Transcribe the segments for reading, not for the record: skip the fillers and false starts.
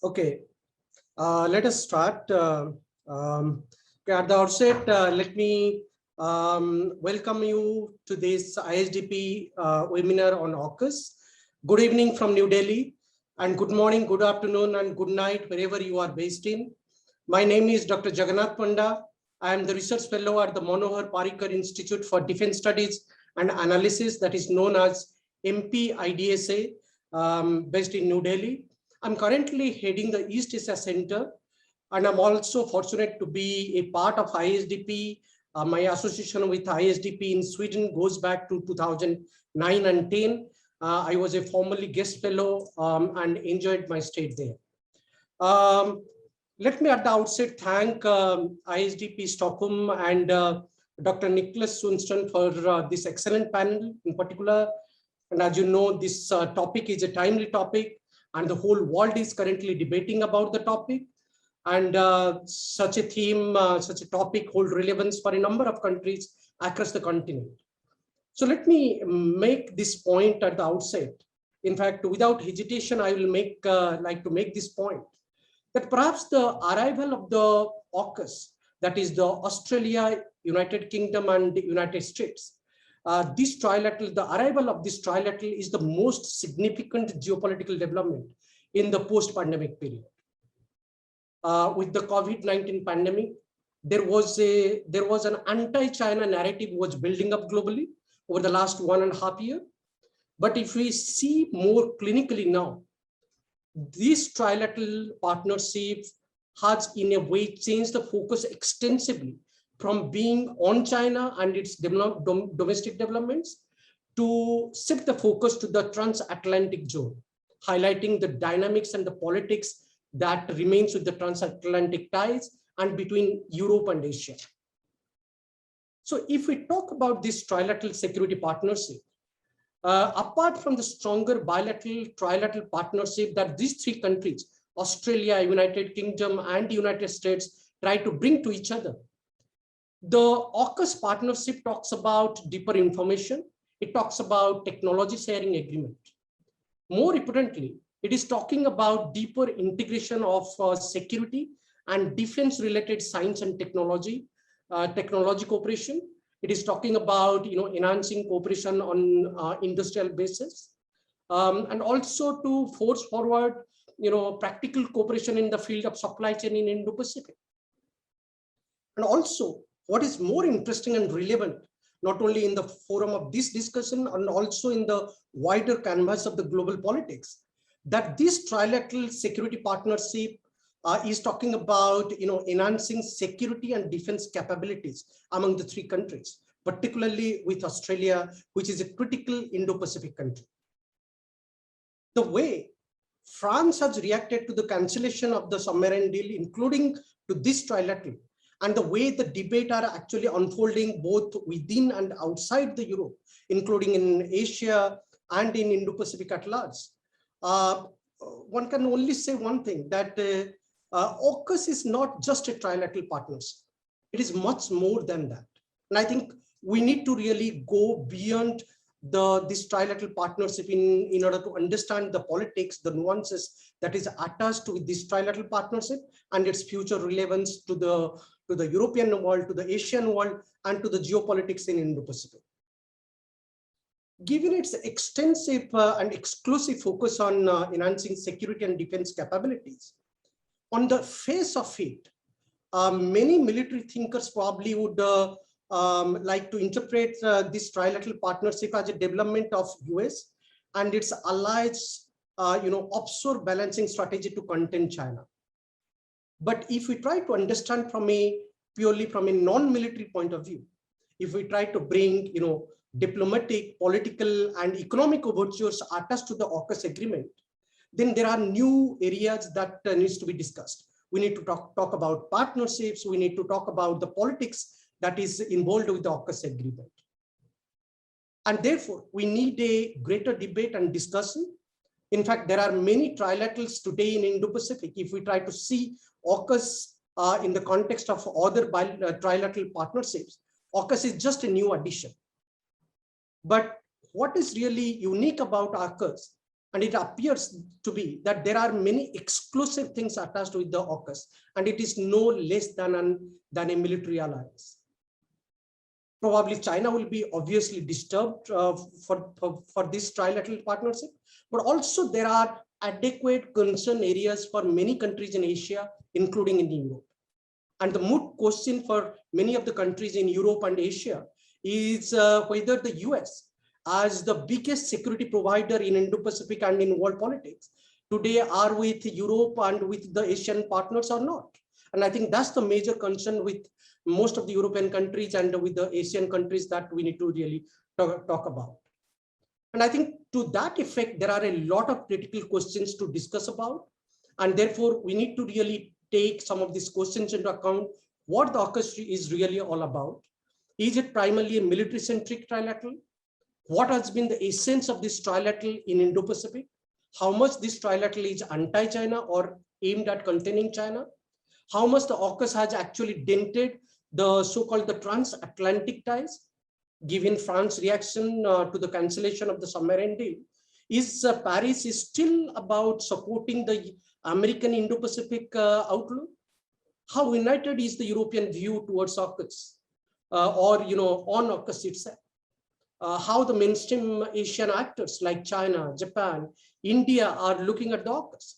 Okay, let us start. At the outset, let me welcome you to this ISDP webinar on AUKUS. Good evening from New Delhi, and good morning, good afternoon, and good night, wherever you are based in. My name is Dr. Jagannath Panda. I am the research fellow at the Manohar Parrikar Institute for Defense Studies and Analysis, that is known as MP-IDSA, based in New Delhi. I'm currently heading the East Asia Center, and I'm also fortunate to be a part of ISDP. My association with ISDP in Sweden goes back to 2009 and 10. I was a formerly guest fellow and enjoyed my stay there. Let me at the outset thank ISDP Stockholm and Dr. Nicholas Sundström for this excellent panel in particular. And as you know, this topic is a timely topic, and the whole world is currently debating about the topic. And such a theme, such a topic holds relevance for a number of countries across the continent. So let me make this point at the outset. In fact, without hesitation, I will like to make this point, that perhaps the arrival of the AUKUS, that is the Australia, United Kingdom, and the United States, this trilateral, the arrival of this trilateral is the most significant geopolitical development in the post-pandemic period. With the COVID-19 pandemic, there was an anti-China narrative was building up globally over the last 1.5 years. But if we see more clinically now, this trilateral partnership has in a way changed the focus extensively from being on China and its domestic developments to shift the focus to the transatlantic zone, highlighting the dynamics and the politics that remains with the transatlantic ties and between Europe and Asia. So if we talk about this trilateral security partnership, apart from the stronger bilateral trilateral partnership that these three countries, Australia, United Kingdom, and the United States, try to bring to each other, the AUKUS partnership talks about deeper information. It talks about technology sharing agreement. More importantly, it is talking about deeper integration of security and defense related science and technology cooperation. It is talking about enhancing cooperation on industrial basis, and also to force forward practical cooperation in the field of supply chain in Indo-Pacific. And also, what is more interesting and relevant, not only in the forum of this discussion and also in the wider canvas of the global politics, that this trilateral security partnership is talking about enhancing security and defense capabilities among the three countries, particularly with Australia, which is a critical Indo-Pacific country. The way France has reacted to the cancellation of the submarine deal, including to this trilateral, and the way the debate are actually unfolding both within and outside the Europe, including in Asia and in Indo-Pacific at large, one can only say one thing, that AUKUS is not just a trilateral partnership. It is much more than that. And I think we need to really go beyond this trilateral partnership in order to understand the politics, the nuances that is attached to this trilateral partnership and its future relevance to the European world, to the Asian world, and to the geopolitics in Indo-Pacific. Given its extensive and exclusive focus on enhancing security and defense capabilities, on the face of it, many military thinkers probably would like to interpret this trilateral partnership as a development of US and its allies, offshore balancing strategy to contain China. But if we try to understand purely from a non-military point of view, if we try to bring, diplomatic, political, and economic overtures attached to the AUKUS agreement, then there are new areas that needs to be discussed. We need to talk about partnerships. We need to talk about the politics that is involved with the AUKUS agreement. And therefore, we need a greater debate and discussion. In fact, there are many trilaterals today in Indo-Pacific. If we try to see AUKUS in the context of other trilateral partnerships, AUKUS is just a new addition. But what is really unique about AUKUS And it appears to be that there are many exclusive things attached with the AUKUS, and it is no less than a military alliance. Probably China will be obviously disturbed for this trilateral partnership, but also there are adequate concern areas for many countries in Asia, including in Europe. And the moot question for many of the countries in Europe and Asia is whether the US, as the biggest security provider in Indo-Pacific and in world politics, today are with Europe and with the Asian partners or not. And I think that's the major concern with most of the European countries and with the Asian countries that we need to really talk about. And I think to that effect, there are a lot of critical questions to discuss about. And therefore, we need to really take some of these questions into account, what the AUKUS is really all about. Is it primarily a military-centric trilateral? What has been the essence of this trilateral in Indo-Pacific? How much this trilateral is anti-China or aimed at containing China? How much the AUKUS has actually dented the so-called the transatlantic ties, given France's reaction to the cancellation of the submarine deal? Is Paris is still about supporting the American Indo-Pacific outlook? How united is the European view towards AUKUS or on AUKUS itself? How the mainstream Asian actors like China, Japan, India are looking at the AUKUS?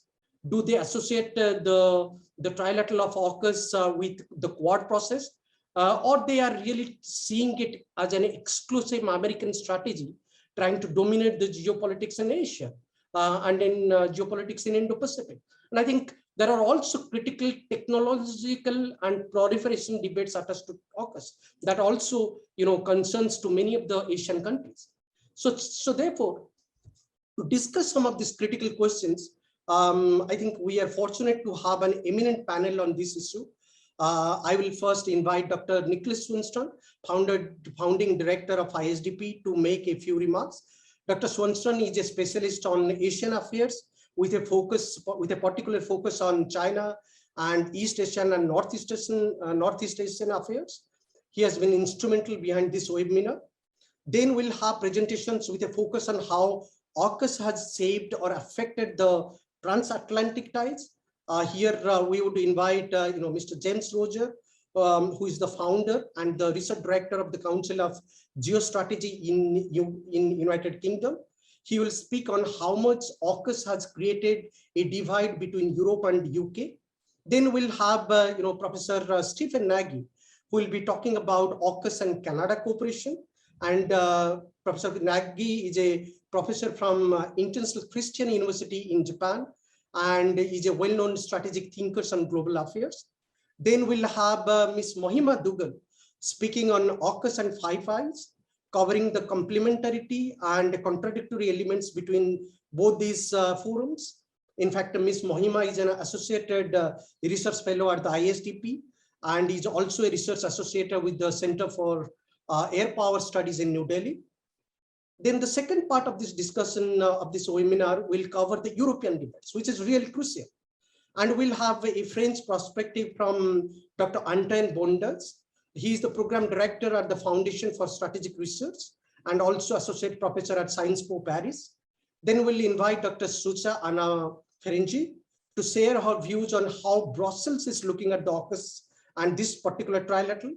Do they associate the trilateral of AUKUS with the Quad process? Or they are really seeing it as an exclusive American strategy, trying to dominate the geopolitics in Asia and in geopolitics in Indo-Pacific. And I think there are also critical technological and proliferation debates attached to AUKUS that also, concerns to many of the Asian countries. So therefore, to discuss some of these critical questions, I think we are fortunate to have an eminent panel on this issue. I will first invite Dr. Nicholas Swanston, founding director of ISDP, to make a few remarks. Dr. Swanston is a specialist on Asian affairs with a particular focus on China and East Asian and Northeast Asian affairs. He has been instrumental behind this webinar. Then we'll have presentations with a focus on how AUKUS has shaped or affected the transatlantic ties. Here we would invite Mr. James Roger, who is the founder and the research director of the Council of Geostrategy in United Kingdom. He will speak on how much AUKUS has created a divide between Europe and UK. Then we'll have Professor Stephen Nagy, who will be talking about AUKUS and Canada cooperation. And Professor Nagy is a professor from International Christian University in Japan, and is a well-known strategic thinker on global affairs. Then we'll have Ms. Mohima Dugal speaking on AUKUS and Five Eyes, covering the complementarity and contradictory elements between both these forums. In fact, Ms. Mohima is an associated research fellow at the ISDP, and is also a research associate with the Center for Air Power Studies in New Delhi. Then the second part of this discussion of this webinar will cover the European debates, which is really crucial. And we'll have a French perspective from Dr. Antoine Bondas. He is the program director at the Foundation for Strategic Research and also associate professor at Sciences Po Paris. Then we'll invite Dr. Sucha Anna Ferenczi to share her views on how Brussels is looking at the AUKUS and this particular trilateral.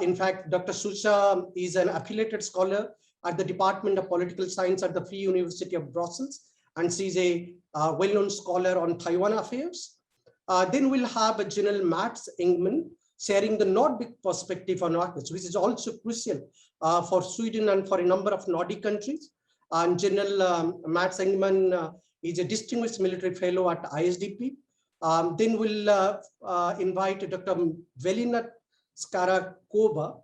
In fact, Dr. Sucha is an affiliated scholar at the Department of Political Science at the Free University of Brussels, and she's a well-known scholar on Taiwan affairs. Then we'll have General Mats Engman sharing the Nordic perspective on AUKUS, which is also crucial for Sweden and for a number of Nordic countries. And General Mats Engman is a distinguished military fellow at ISDP. Then we'll invite Dr. Velina Skarakova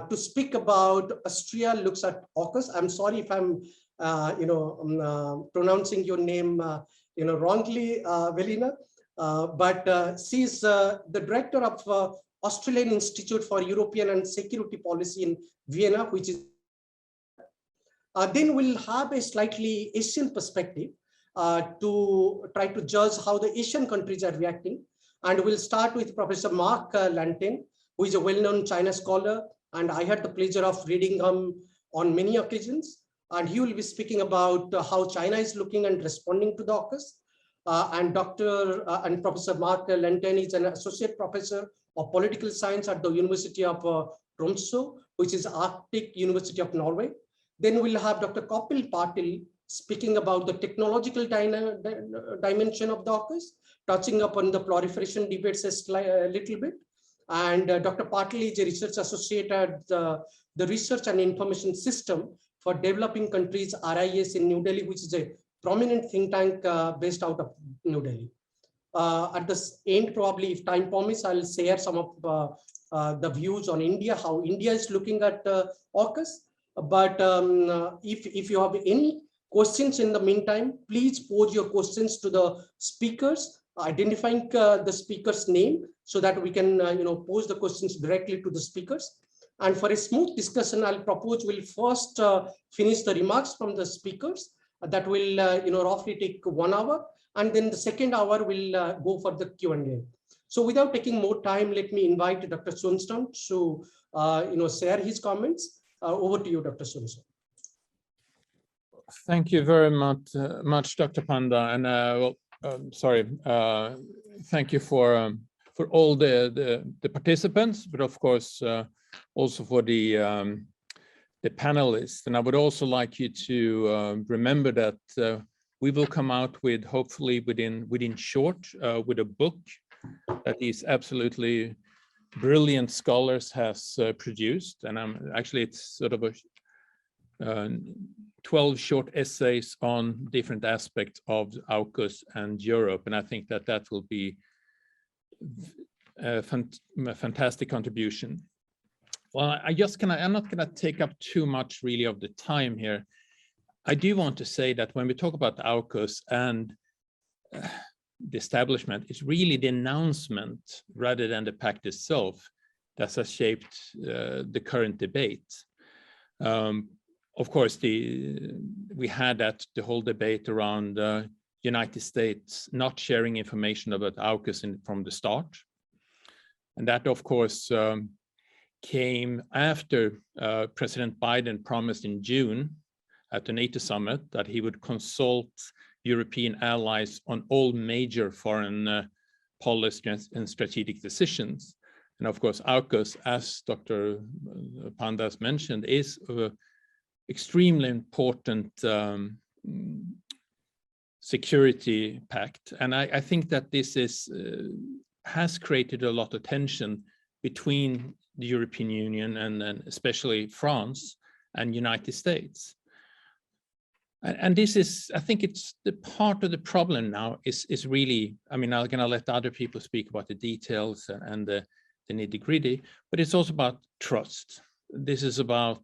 to speak about Austria looks at AUKUS. I'm sorry if I'm pronouncing your name wrongly, Velina, but she's the director of Australian Institute for European and Security Policy in Vienna, which is then we'll have a slightly Asian perspective to try to judge how the Asian countries are reacting. And we'll start with Professor Mark Lantin, who is a well-known China scholar, and I had the pleasure of reading him on many occasions. and he will be speaking about how China is looking and responding to the AUKUS. And Professor Mark Lenten is an associate professor of political science at the University of Tromsø, which is Arctic University of Norway. Then we'll have Dr. Kapil Patil speaking about the technological dimension of the AUKUS, touching upon the proliferation debates a little bit. And Dr. Patil is a research associate at the Research and Information System for Developing Countries, RIS, in New Delhi, which is a prominent think tank based out of New Delhi. At the end, probably, if time permits, I'll share some of the views on India, how India is looking at AUKUS. But if you have any questions in the meantime, please pose your questions to the speakers, identifying the speaker's name so that we can pose the questions directly to the speakers. And for a smooth discussion, I'll propose we'll first finish the remarks from the speakers. That will roughly take 1 hour, and then the second hour will go for the Q&A. So without taking more time, let me invite Dr. Sundström to share his comments. Over to you, Dr. Sundström. Thank you very much, Dr. Panda, and thank you for all the participants, but of course also for the panelists. And I would also like you to remember that we will come out with, hopefully within short, with a book that these absolutely brilliant scholars has produced. And actually it's sort of a 12 short essays on different aspects of AUKUS and Europe. And I think that that will be a fantastic contribution. Well, I'm not going to take up too much really of the time here. I do want to say that when we talk about AUKUS and the establishment, it's really the announcement rather than the pact itself that has shaped the current debate. Of course, we had the whole debate around United States not sharing information about AUKUS from the start. And that, of course, came after President Biden promised in June at the NATO summit that he would consult European allies on all major foreign policy and strategic decisions. And of course, AUKUS, as Dr. Pandas mentioned, is an extremely important security pact. And I think that this has created a lot of tension between the European Union and especially France and United States. And this is, I think it's the part of the problem now is really, I mean, I'm gonna let other people speak about the details and the nitty-gritty, but it's also about trust. This is about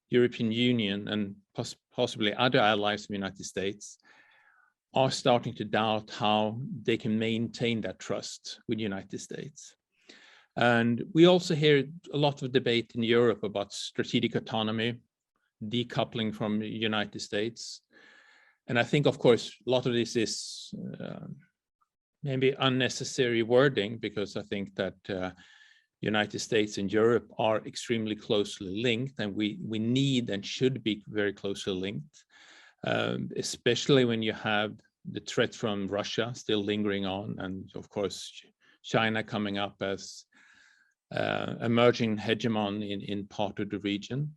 European Union and possibly other allies of the United States are starting to doubt how they can maintain that trust with the United States. And we also hear a lot of debate in Europe about strategic autonomy, decoupling from the United States. And I think, of course, a lot of this is maybe unnecessary wording, because I think that United States and Europe are extremely closely linked, and we need and should be very closely linked, especially when you have the threat from Russia still lingering on, and of course, China coming up as emerging hegemon in part of the region.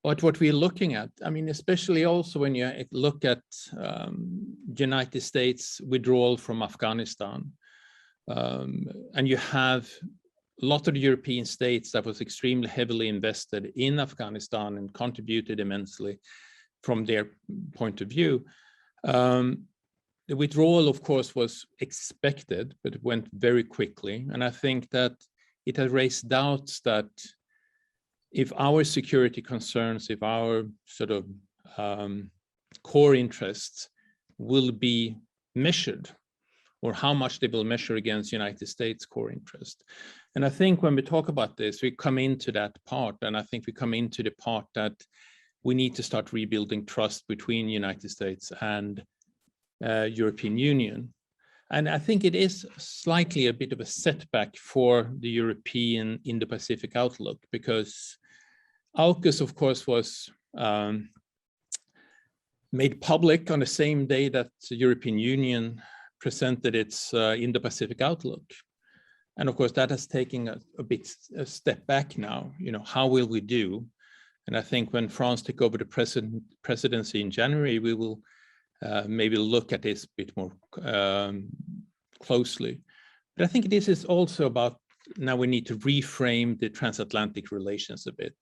But what we're looking at, I mean, especially also when you look at United States withdrawal from Afghanistan, and you have a lot of the European states that was extremely heavily invested in Afghanistan and contributed immensely from their point of view. The withdrawal, of course, was expected, but it went very quickly. And I think that it has raised doubts that if our security concerns, if our sort of core interests will be measured, or how much they will measure against United States core interest. And I think when we talk about this, we come into that part, and I think we come into the part that we need to start rebuilding trust between United States and European Union. And I think it is slightly a bit of a setback for the European Indo-Pacific outlook, because AUKUS, of course, was made public on the same day that the European Union presented its Indo-Pacific outlook. And of course, that has taken a step back now. You know, how will we do? And I think when France took over the presidency in January, we will maybe look at this a bit more closely. But I think this is also about, now we need to reframe the transatlantic relations a bit.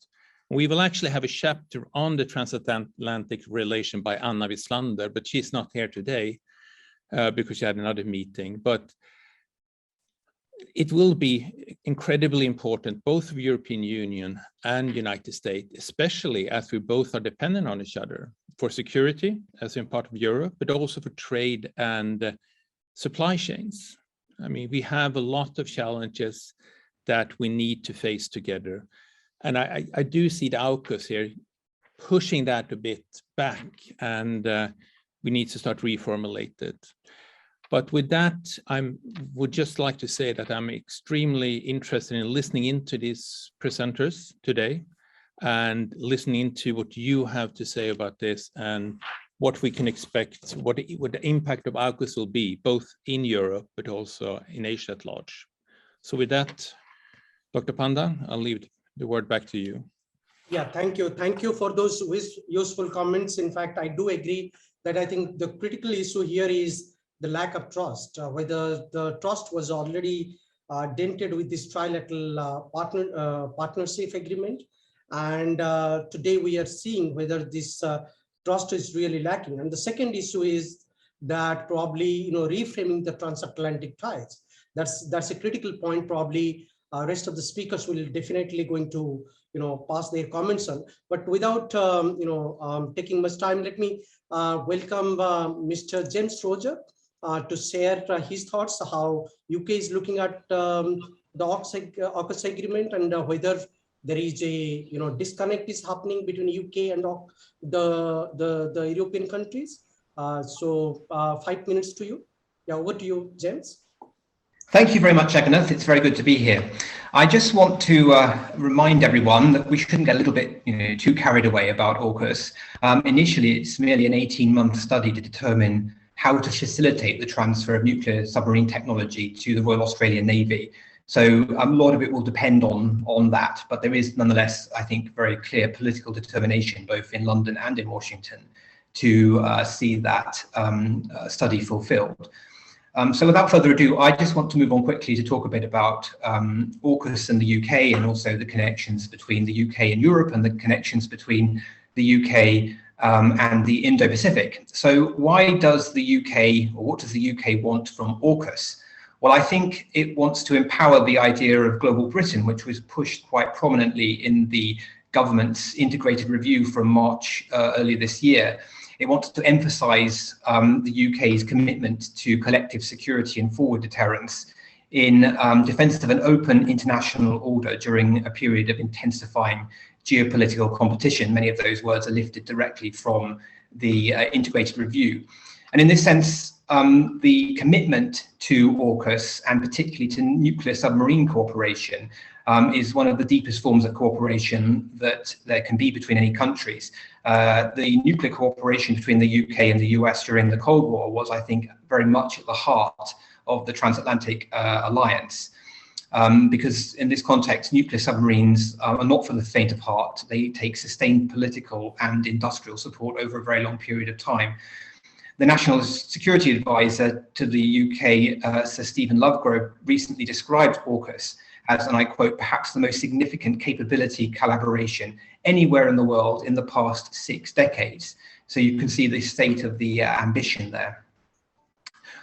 We will actually have a chapter on the transatlantic relation by Anna Wieslander, but she's not here today because she had another meeting. But it will be incredibly important, both for European Union and United States, especially as we both are dependent on each other for security as in part of Europe, but also for trade and supply chains. I mean, we have a lot of challenges that we need to face together. And I do see the AUKUS here pushing that a bit back, and we need to start reformulate it. But with that, I would just like to say that I'm extremely interested in listening into these presenters today and listening into what you have to say about this and what we can expect, what the impact of AUKUS will be, both in Europe, but also in Asia at large. So with that, Dr. Panda, I'll leave the word back to you. Yeah, thank you. Thank you for those useful comments. In fact, I do agree that I think the critical issue here is the lack of trust, whether the trust was already dented with this trilateral partnership agreement. And today we are seeing whether this trust is really lacking. And the second issue is that probably, reframing the transatlantic ties. That's a critical point. Probably rest of the speakers will definitely going to, pass their comments on. But without, taking much time, let me welcome Mr. James Roger to share his thoughts, how UK is looking at the AUKUS agreement and whether there is a disconnect is happening between UK and the European countries. So 5 minutes to you. Yeah, over to you, James. Thank you very much, Egnath. It's very good to be here. I just want to remind everyone that we shouldn't get a little bit too carried away about AUKUS. Initially, it's merely an 18-month study to determine how to facilitate the transfer of nuclear submarine technology to the Royal Australian Navy. So a lot of it will depend on that, but there is nonetheless, I think, very clear political determination, both in London and in Washington, to see that study fulfilled. So without further ado, I just want to move on quickly to talk a bit about AUKUS and the UK, and also the connections between the UK and Europe, and the connections between the UK and the Indo-Pacific. So why does the UK, or what does the UK want from AUKUS? Well, I think it wants to empower the idea of global Britain, which was pushed quite prominently in the government's integrated review from March earlier this year. It wants to emphasize the UK's commitment to collective security and forward deterrence in defense of an open international order during a period of intensifying geopolitical competition. Many of those words are lifted directly from the integrated review. And in this sense, the commitment to AUKUS, and particularly to nuclear submarine cooperation, is one of the deepest forms of cooperation that there can be between any countries. The nuclear cooperation between the UK and the US during the Cold War was, I think, very much at the heart of the transatlantic alliance. Because in this context, nuclear submarines are not for the faint of heart. They take sustained political and industrial support over a very long period of time. The National Security Advisor to the UK, Sir Stephen Lovegrove, recently described AUKUS as, and I quote, perhaps the most significant capability collaboration anywhere in the world in the past 6 decades. So you can see the state of the ambition there.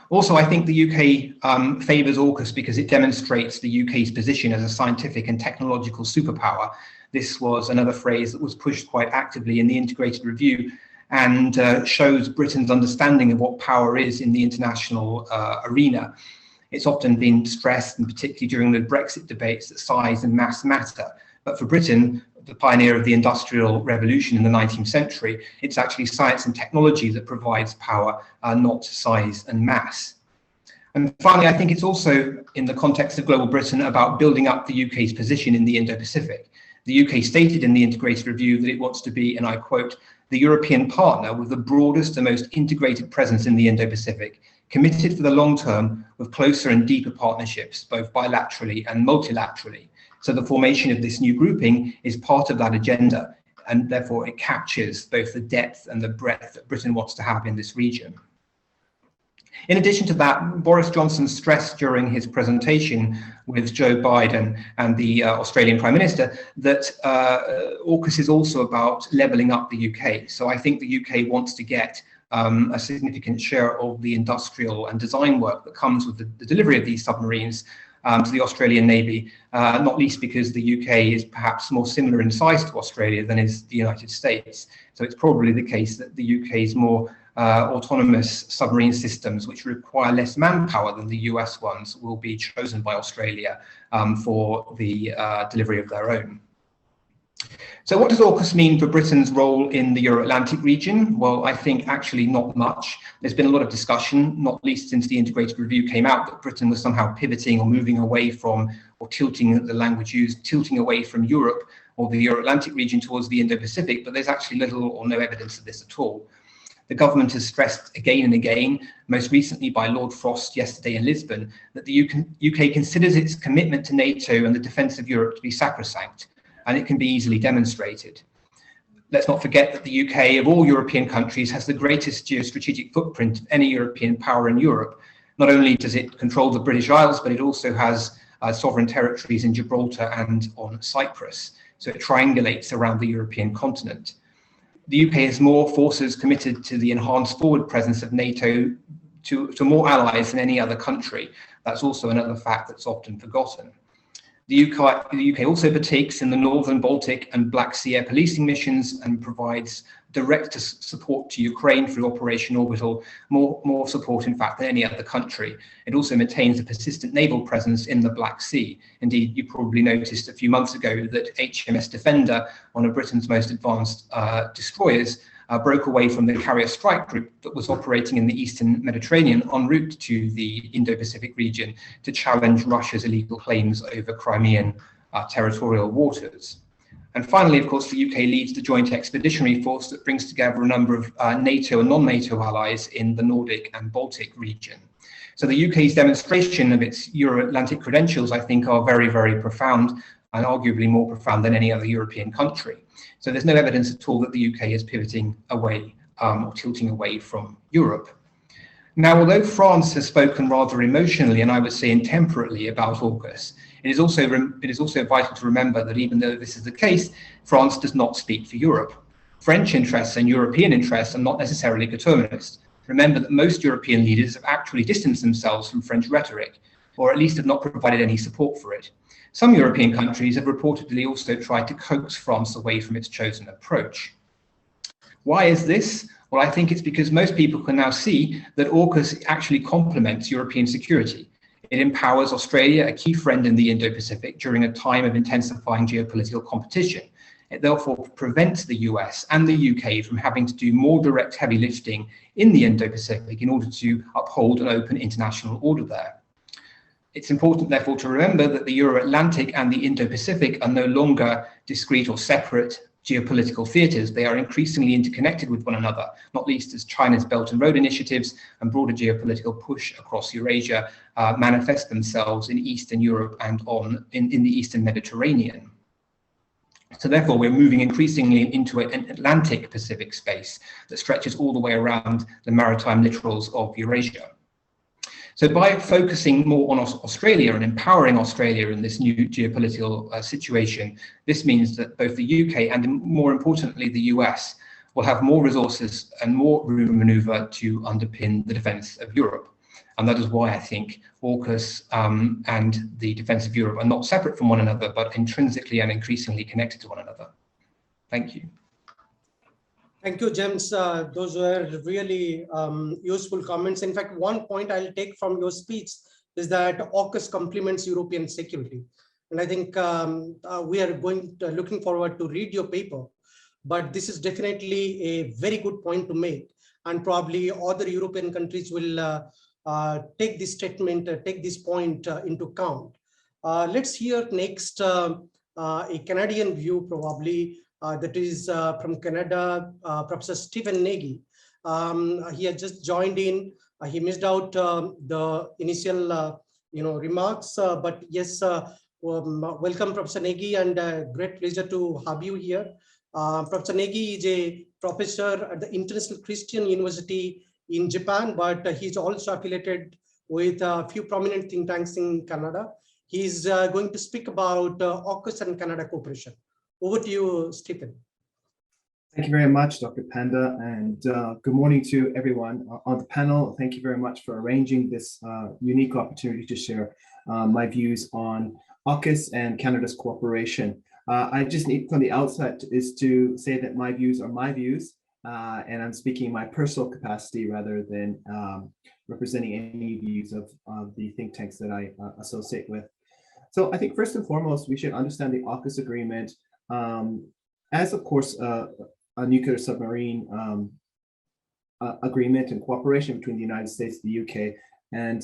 Also, I think the UK favours AUKUS because it demonstrates the UK's position as a scientific and technological superpower. This was another phrase that was pushed quite actively in the integrated review, and shows Britain's understanding of what power is in the international arena. It's often been stressed, and particularly during the Brexit debates, that size and mass matter. But for Britain, the pioneer of the Industrial Revolution in the 19th century, it's actually science and technology that provides power, not size and mass. And finally, I think it's also, in the context of global Britain, about building up the UK's position in the Indo-Pacific. The UK stated in the integrated review that it wants to be, and I quote, the European partner with the broadest and most integrated presence in the Indo-Pacific, committed for the long term with closer and deeper partnerships, both bilaterally and multilaterally. So the formation of this new grouping is part of that agenda, and therefore it captures both the depth and the breadth that Britain wants to have in this region. In addition to that, Boris Johnson stressed during his presentation with Joe Biden and the Australian Prime Minister that AUKUS is also about levelling up the UK. So I think the UK wants to get a significant share of the industrial and design work that comes with the delivery of these submarines to the Australian Navy, not least because the UK is perhaps more similar in size to Australia than is the United States. So it's probably the case that the UK's more autonomous submarine systems, which require less manpower than the US ones, will be chosen by Australia for the delivery of their own. So what does AUKUS mean for Britain's role in the Euro-Atlantic region? Well, I think actually not much. There's been a lot of discussion, not least since the integrated review came out, that Britain was somehow pivoting or moving away from, or tilting, the language used, tilting away from Europe or the Euro-Atlantic region towards the Indo-Pacific, but there's actually little or no evidence of this at all. The government has stressed again and again, most recently by Lord Frost yesterday in Lisbon, that the UK considers its commitment to NATO and the defence of Europe to be sacrosanct, and it can be easily demonstrated. Let's not forget that the UK, of all European countries, has the greatest geostrategic footprint of any European power in Europe. Not only does it control the British Isles, but it also has sovereign territories in Gibraltar and on Cyprus. So it triangulates around the European continent. The UK has more forces committed to the enhanced forward presence of NATO to more allies than any other country. That's also another fact that's often forgotten. The UK also partakes in the Northern Baltic and Black Sea air policing missions and provides direct support to Ukraine through Operation Orbital, more support in fact than any other country. It also maintains a persistent naval presence in the Black Sea. Indeed, you probably noticed a few months ago that HMS Defender, one of Britain's most advanced destroyers, broke away from the carrier strike group that was operating in the Eastern Mediterranean en route to the Indo-Pacific region to challenge Russia's illegal claims over Crimean territorial waters. And finally, of course, the UK leads the joint expeditionary force that brings together a number of NATO and non-NATO allies in the Nordic and Baltic region. So the UK's demonstration of its Euro-Atlantic credentials, I think, are very, very profound, and arguably more profound than any other European country. So there's no evidence at all that the UK is pivoting away or tilting away from Europe. Now, although France has spoken rather emotionally, and I would say intemperately, about AUKUS, it is also vital to remember that even though this is the case, France does not speak for Europe. French interests and European interests are not necessarily coterminous. Remember that most European leaders have actually distanced themselves from French rhetoric, or at least have not provided any support for it. Some European countries have reportedly also tried to coax France away from its chosen approach. Why is this? Well, I think it's because most people can now see that AUKUS actually complements European security. It empowers Australia, a key friend in the Indo-Pacific, during a time of intensifying geopolitical competition. It therefore prevents the US and the UK from having to do more direct heavy lifting in the Indo-Pacific in order to uphold an open international order there. It's important, therefore, to remember that the Euro-Atlantic and the Indo-Pacific are no longer discrete or separate geopolitical theatres. They are increasingly interconnected with one another, not least as China's Belt and Road initiatives and broader geopolitical push across Eurasia manifest themselves in Eastern Europe and in the Eastern Mediterranean. So therefore, we're moving increasingly into an Atlantic-Pacific space that stretches all the way around the maritime littorals of Eurasia. So by focusing more on Australia and empowering Australia in this new geopolitical situation, this means that both the UK and, more importantly, the US will have more resources and more room for manoeuvre to underpin the defence of Europe. And that is why I think AUKUS and the defence of Europe are not separate from one another, but intrinsically and increasingly connected to one another. Thank you. Thank you, James. Those were really useful comments. In fact, one point I'll take from your speech is that AUKUS complements European security. And I think we are looking forward to read your paper, but this is definitely a very good point to make. And probably other European countries will take this statement, take this point into account. Let's hear next a Canadian view, probably, that is from Canada, Professor Stephen Nagy. He had just joined in. He missed out the initial remarks, but yes, welcome, Professor Nagy, and great pleasure to have you here. Professor Nagy is a professor at the International Christian University in Japan, but he's also affiliated with a few prominent think tanks in Canada. He's going to speak about AUKUS and Canada cooperation. Over to you, Stephen. Thank you very much, Dr. Panda, and good morning to everyone on the panel. Thank you very much for arranging this unique opportunity to share my views on AUKUS and Canada's cooperation. I just need from the outset is to say that my views are my views, and I'm speaking in my personal capacity rather than representing any views of the think tanks that I associate with. So I think first and foremost, we should understand the AUKUS agreement as, of course, a nuclear submarine agreement and cooperation between the United States, the UK, and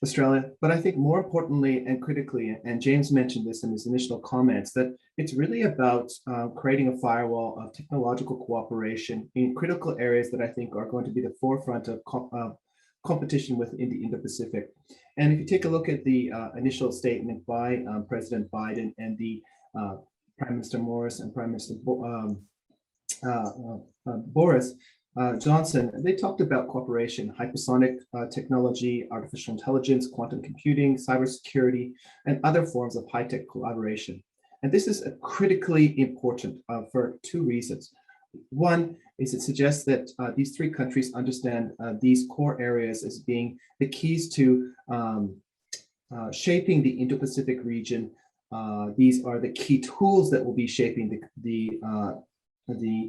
Australia. But I think more importantly and critically, and James mentioned this in his initial comments, that it's really about creating a firewall of technological cooperation in critical areas that I think are going to be the forefront of competition within the Indo-Pacific. And if you take a look at the initial statement by President Biden and the Prime Minister Morris and Prime Minister Boris Johnson, they talked about cooperation, hypersonic technology, artificial intelligence, quantum computing, cybersecurity, and other forms of high-tech collaboration. And this is critically important for two reasons. One is it suggests that these three countries understand these core areas as being the keys to shaping the Indo-Pacific region. These are the key tools that will be shaping the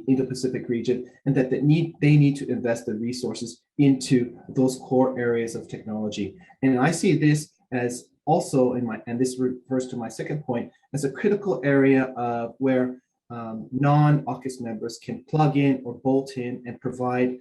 Indo-Pacific region, and that they need to invest the resources into those core areas of technology. And I see this as also and this refers to my second point, as a critical area where non-AUKUS members can plug in or bolt in and provide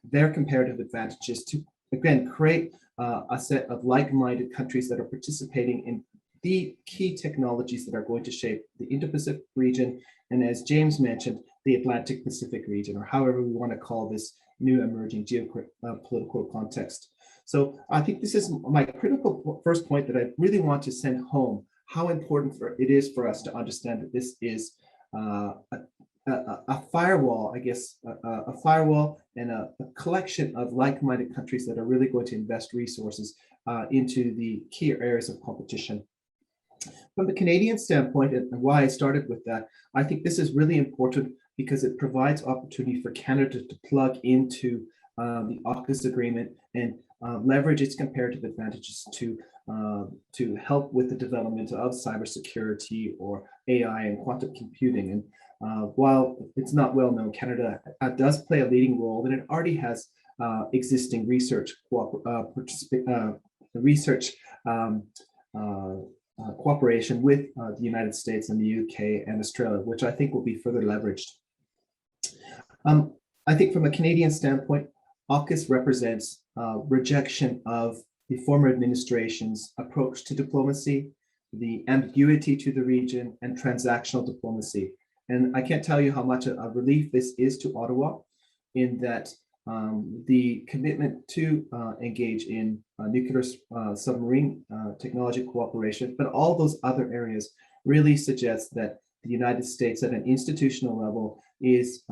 their comparative advantages to, again, create a set of like-minded countries that are participating in the key technologies that are going to shape the Indo-Pacific region, and as James mentioned, the Atlantic Pacific region, or however we want to call this new emerging geopolitical context. So I think this is my critical first point that I really want to send home, how important it is for us to understand that this is a firewall, I guess, a firewall and a collection of like-minded countries that are really going to invest resources into the key areas of competition. From the Canadian standpoint, and why I started with that, I think this is really important because it provides opportunity for Canada to plug into the AUKUS agreement and leverage its comparative advantages to help with the development of cybersecurity or AI and quantum computing. And while it's not well known, Canada does play a leading role, and it already has existing research cooperation with the United States and the UK and Australia, which I think will be further leveraged. I think from a Canadian standpoint, AUKUS represents rejection of the former administration's approach to diplomacy, the ambiguity to the region, and transactional diplomacy. And I can't tell you how much a relief this is to Ottawa, in that the commitment to engage in nuclear submarine technology cooperation, but all those other areas really suggest that the United States at an institutional level is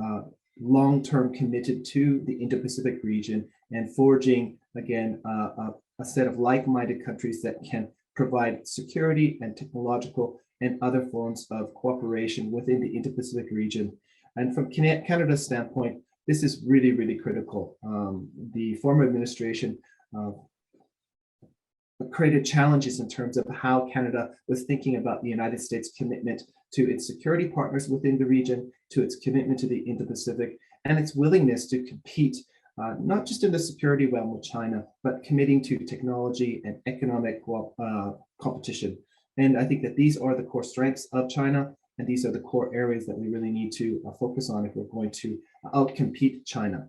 long-term committed to the Indo-Pacific region and forging, again, a set of like-minded countries that can provide security and technological and other forms of cooperation within the Indo-Pacific region. And from Canada's standpoint, this is really, really critical. The former administration created challenges in terms of how Canada was thinking about the United States' commitment to its security partners within the region, to its commitment to the Indo-Pacific, and its willingness to compete, not just in the security realm with China, but committing to technology and economic competition. And I think that these are the core strengths of China, and these are the core areas that we really need to focus on if we're going to outcompete China.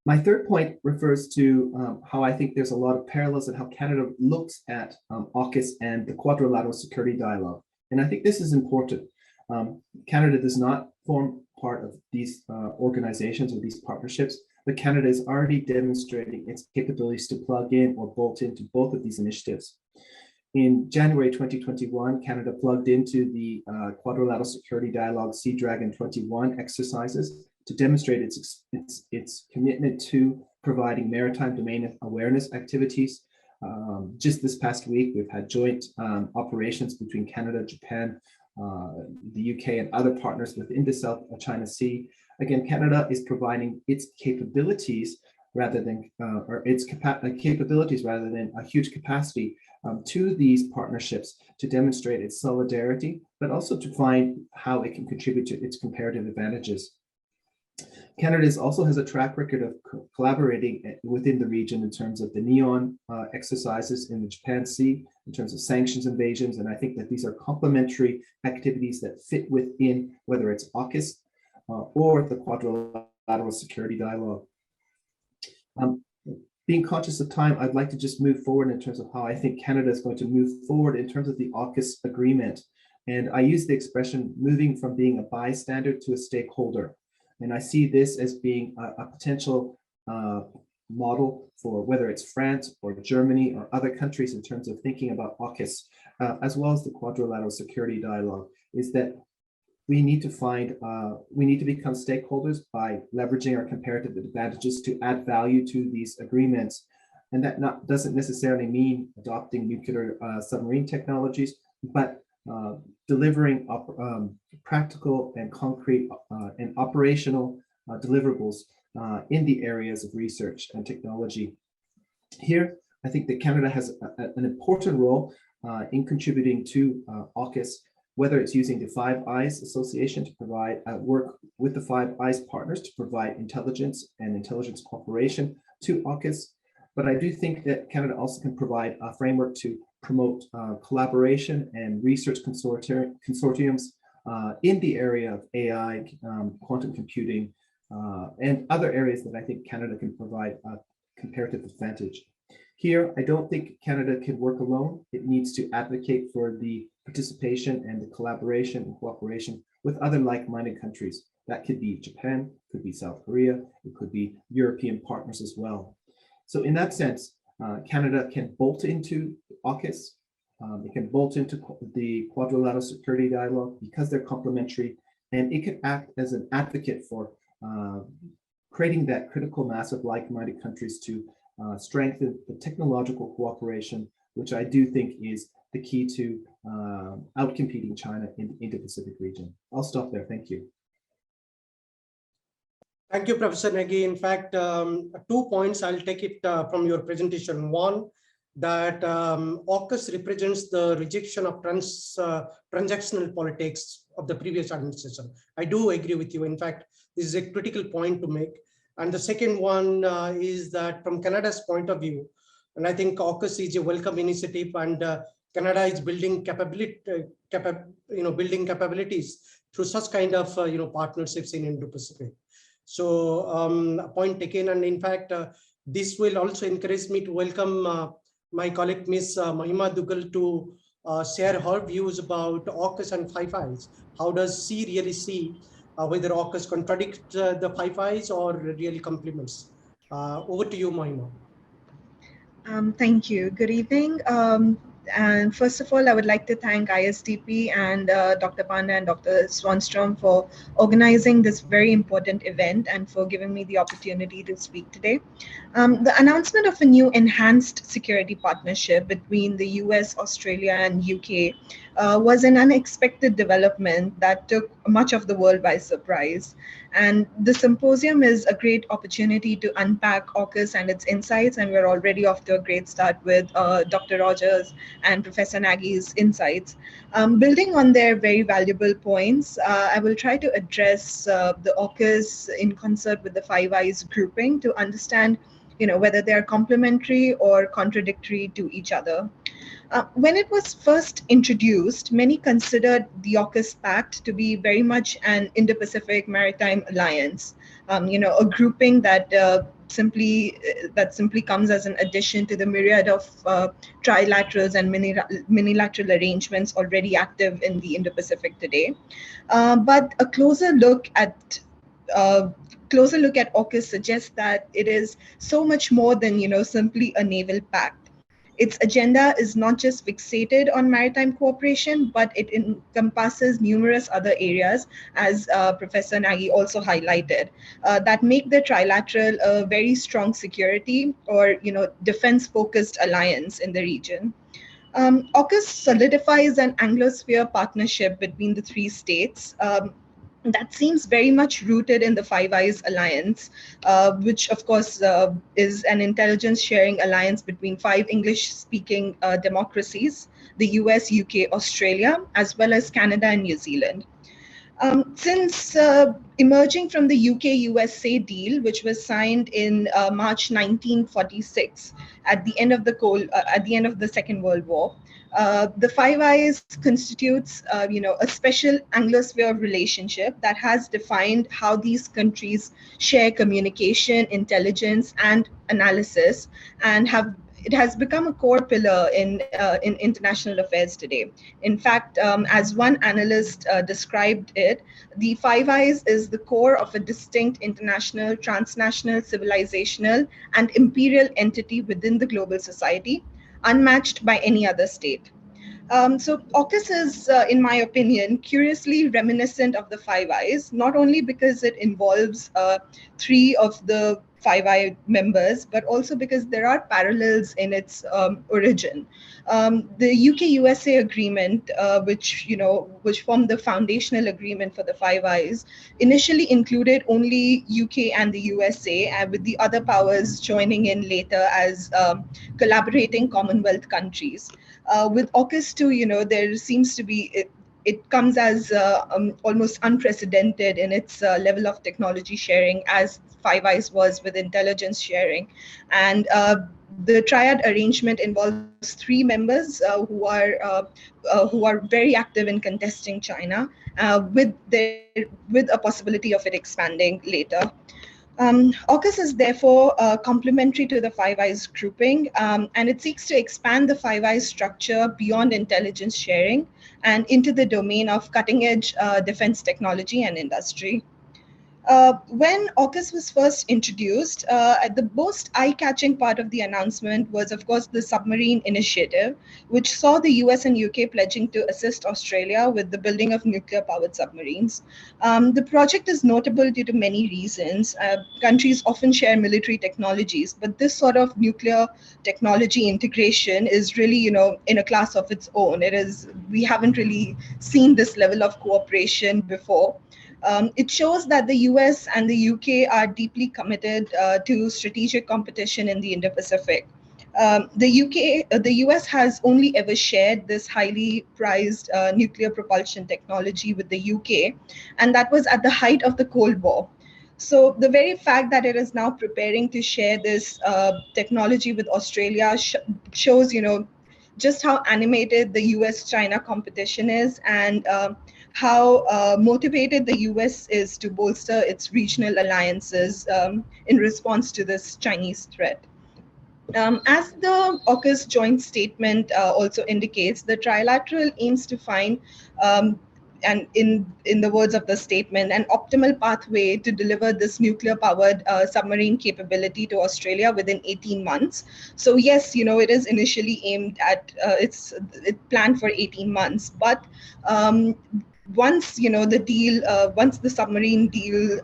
My third point refers to how I think there's a lot of parallels in how Canada looks at AUKUS and the quadrilateral security dialogue. And I think this is important. Canada does not form part of these organizations or these partnerships, but Canada is already demonstrating its capabilities to plug in or bolt into both of these initiatives. In January 2021, Canada plugged into the Quadrilateral Security Dialogue Sea Dragon 21 exercises to demonstrate its commitment to providing maritime domain awareness activities. Just this past week, we've had joint operations between Canada, Japan, the UK, and other partners within the South China Sea. Again, Canada is providing its capabilities rather than capabilities rather than a huge capacity to these partnerships to demonstrate its solidarity, but also to find how it can contribute to its comparative advantages. Canada also has a track record of collaborating within the region in terms of the NEON exercises in the Japan Sea, in terms of sanctions invasions, and I think that these are complementary activities that fit within whether it's AUKUS or the Quadrilateral Security Dialogue. Being conscious of time, I'd like to just move forward in terms of how I think Canada is going to move forward in terms of the AUKUS agreement. And I use the expression moving from being a bystander to a stakeholder. And I see this as being a potential model for whether it's France or Germany or other countries in terms of thinking about AUKUS, as well as the Quadrilateral Security Dialogue, is that we need to become stakeholders by leveraging our comparative advantages to add value to these agreements. And that doesn't necessarily mean adopting nuclear submarine technologies, but delivering practical and concrete and operational deliverables in the areas of research and technology. Here, I think that Canada has an important role in contributing to AUKUS, whether it's using the Five Eyes Association to provide work with the Five Eyes partners to provide intelligence and intelligence cooperation to AUKUS. But I do think that Canada also can provide a framework to promote collaboration and research consortiums in the area of AI, quantum computing, and other areas that I think Canada can provide a comparative advantage. Here, I don't think Canada can work alone. It needs to advocate for the participation and the collaboration and cooperation with other like-minded countries. That could be Japan, could be South Korea, it could be European partners as well. So in that sense, Canada can bolt into AUKUS, it can bolt into the Quadrilateral Security Dialogue because they're complementary, and it can act as an advocate for creating that critical mass of like-minded countries to strengthen the technological cooperation, which I do think is the key to outcompeting China in the Indo-Pacific region. I'll stop there. Thank you. Thank you, Professor Nagy. In fact, 2 points, I'll take it from your presentation. One, that AUKUS represents the rejection of transactional politics of the previous administration. I do agree with you. In fact, this is a critical point to make. And the second one is that from Canada's point of view, and I think AUKUS is a welcome initiative, and Canada is building building capabilities through such kind of partnerships in Indo-Pacific. So point taken, and in fact, this will also encourage me to welcome my colleague Ms. Mahima Dugal to share her views about AUKUS and Five Eyes. How does she really see whether AUKUS contradicts the Five Eyes or really complements? Over to you, Mahima. Thank you. Good evening. And first of all, I would like to thank ISDP and Dr. Panda and Dr. Swanstrom for organizing this very important event and for giving me the opportunity to speak today. The announcement of a new enhanced security partnership between the US, Australia, and UK was an unexpected development that took much of the world by surprise. And the symposium is a great opportunity to unpack AUKUS and its insights, and we're already off to a great start with Dr. Rogers and Professor Nagy's insights. Building on their very valuable points, I will try to address the AUKUS in concert with the Five Eyes grouping to understand whether they are complementary or contradictory to each other. When it was first introduced, many considered the AUKUS pact to be very much an Indo-Pacific maritime alliance, a grouping that simply comes as an addition to the myriad of trilaterals and mini-lateral arrangements already active in the Indo-Pacific today. But a closer look at AUKUS suggests that it is so much more than simply a naval pact. Its agenda is not just fixated on maritime cooperation, but it encompasses numerous other areas, as Professor Nagy also highlighted, that make the trilateral a very strong security or defense-focused alliance in the region. AUKUS solidifies an Anglosphere partnership between the three states. That seems very much rooted in the Five Eyes Alliance, which of course is an intelligence sharing alliance between 5 English-speaking democracies, the US, UK, Australia, as well as Canada and New Zealand. Since emerging from the UK-USA deal, which was signed in March 1946, at the end of the Second World War, the Five Eyes constitutes, a special Anglosphere relationship that has defined how these countries share communication, intelligence, and analysis, and it has become a core pillar in international affairs today. In fact, as one analyst described it, the Five Eyes is the core of a distinct international, transnational, civilizational, and imperial entity within the global society, unmatched by any other state. So AUKUS is, in my opinion, curiously reminiscent of the Five Eyes, not only because it involves 3 of the Five Eye members, but also because there are parallels in its origin. The UK-USA agreement, which formed the foundational agreement for the Five Eyes, initially included only UK and the USA, and with the other powers joining in later as collaborating Commonwealth countries. With AUKUS 2, there seems to be it comes as almost unprecedented in its level of technology sharing, as Five Eyes was with intelligence sharing. And the triad arrangement involves 3 members who are very active in contesting China, with a possibility of it expanding later. AUKUS is therefore complementary to the Five Eyes grouping, and it seeks to expand the Five Eyes structure beyond intelligence sharing and into the domain of cutting-edge defense technology and industry. When AUKUS was first introduced, the most eye-catching part of the announcement was, of course, the submarine initiative, which saw the US and UK pledging to assist Australia with the building of nuclear-powered submarines. The project is notable due to many reasons. Countries often share military technologies, but this sort of nuclear technology integration is really, in a class of its own. We haven't really seen this level of cooperation before. It shows that the US and the UK are deeply committed to strategic competition in the Indo-Pacific. The US has only ever shared this highly prized nuclear propulsion technology with the UK, and that was at the height of the Cold War. So the very fact that it is now preparing to share this technology with Australia shows, just how animated the US-China competition is, and how motivated the US is to bolster its regional alliances in response to this Chinese threat. As the AUKUS joint statement also indicates, the trilateral aims to find, and in the words of the statement, an optimal pathway to deliver this nuclear-powered submarine capability to Australia within 18 months. So yes, it is initially aimed at, it's planned for 18 months, but once once the submarine deal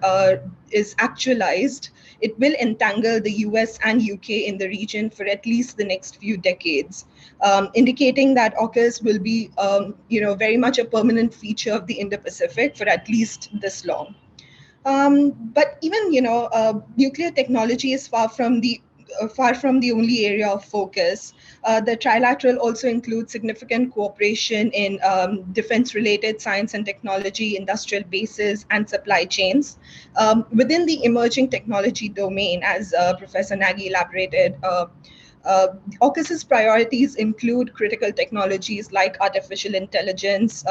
is actualized, it will entangle the US and UK in the region for at least the next few decades, indicating that AUKUS will be, very much a permanent feature of the Indo-Pacific for at least this long. But even, nuclear technology is far from the only area of focus. The trilateral also includes significant cooperation in defense-related science and technology, industrial bases, and supply chains. Within the emerging technology domain, as Professor Nagy elaborated, AUKUS's priorities include critical technologies like artificial intelligence,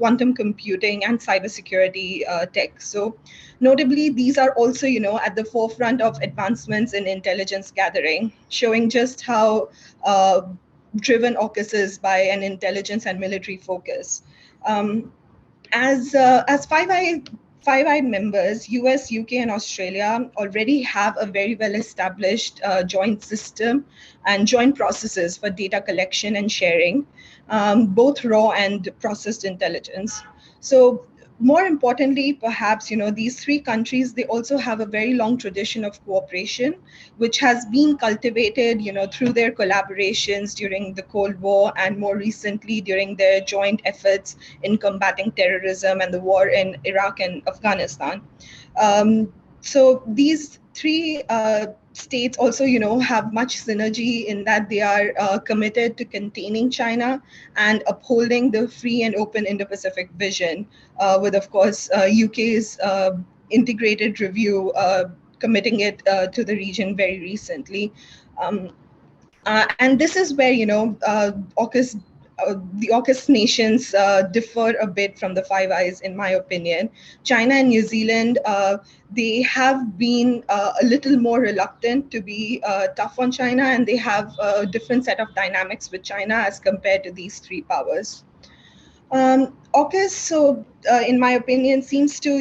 quantum computing and cybersecurity tech. So notably, these are also, at the forefront of advancements in intelligence gathering, showing just how driven AUKUS is by an intelligence and military focus. As Five Eye members, US, UK, and Australia already have a very well-established joint system and joint processes for data collection and sharing, both raw and processed intelligence. So more importantly, perhaps, these three countries, they also have a very long tradition of cooperation, which has been cultivated, through their collaborations during the Cold War and more recently during their joint efforts in combating terrorism and the war in Iraq and Afghanistan. So these three states also, have much synergy in that they are committed to containing China and upholding the free and open Indo-Pacific vision, with, of course, UK's integrated review committing it to the region very recently. And this is where, AUKUS, the AUKUS nations differ a bit from the Five Eyes, in my opinion. China and New Zealand, they have been a little more reluctant to be tough on China, and they have a different set of dynamics with China as compared to these three powers. AUKUS, so in my opinion, seems to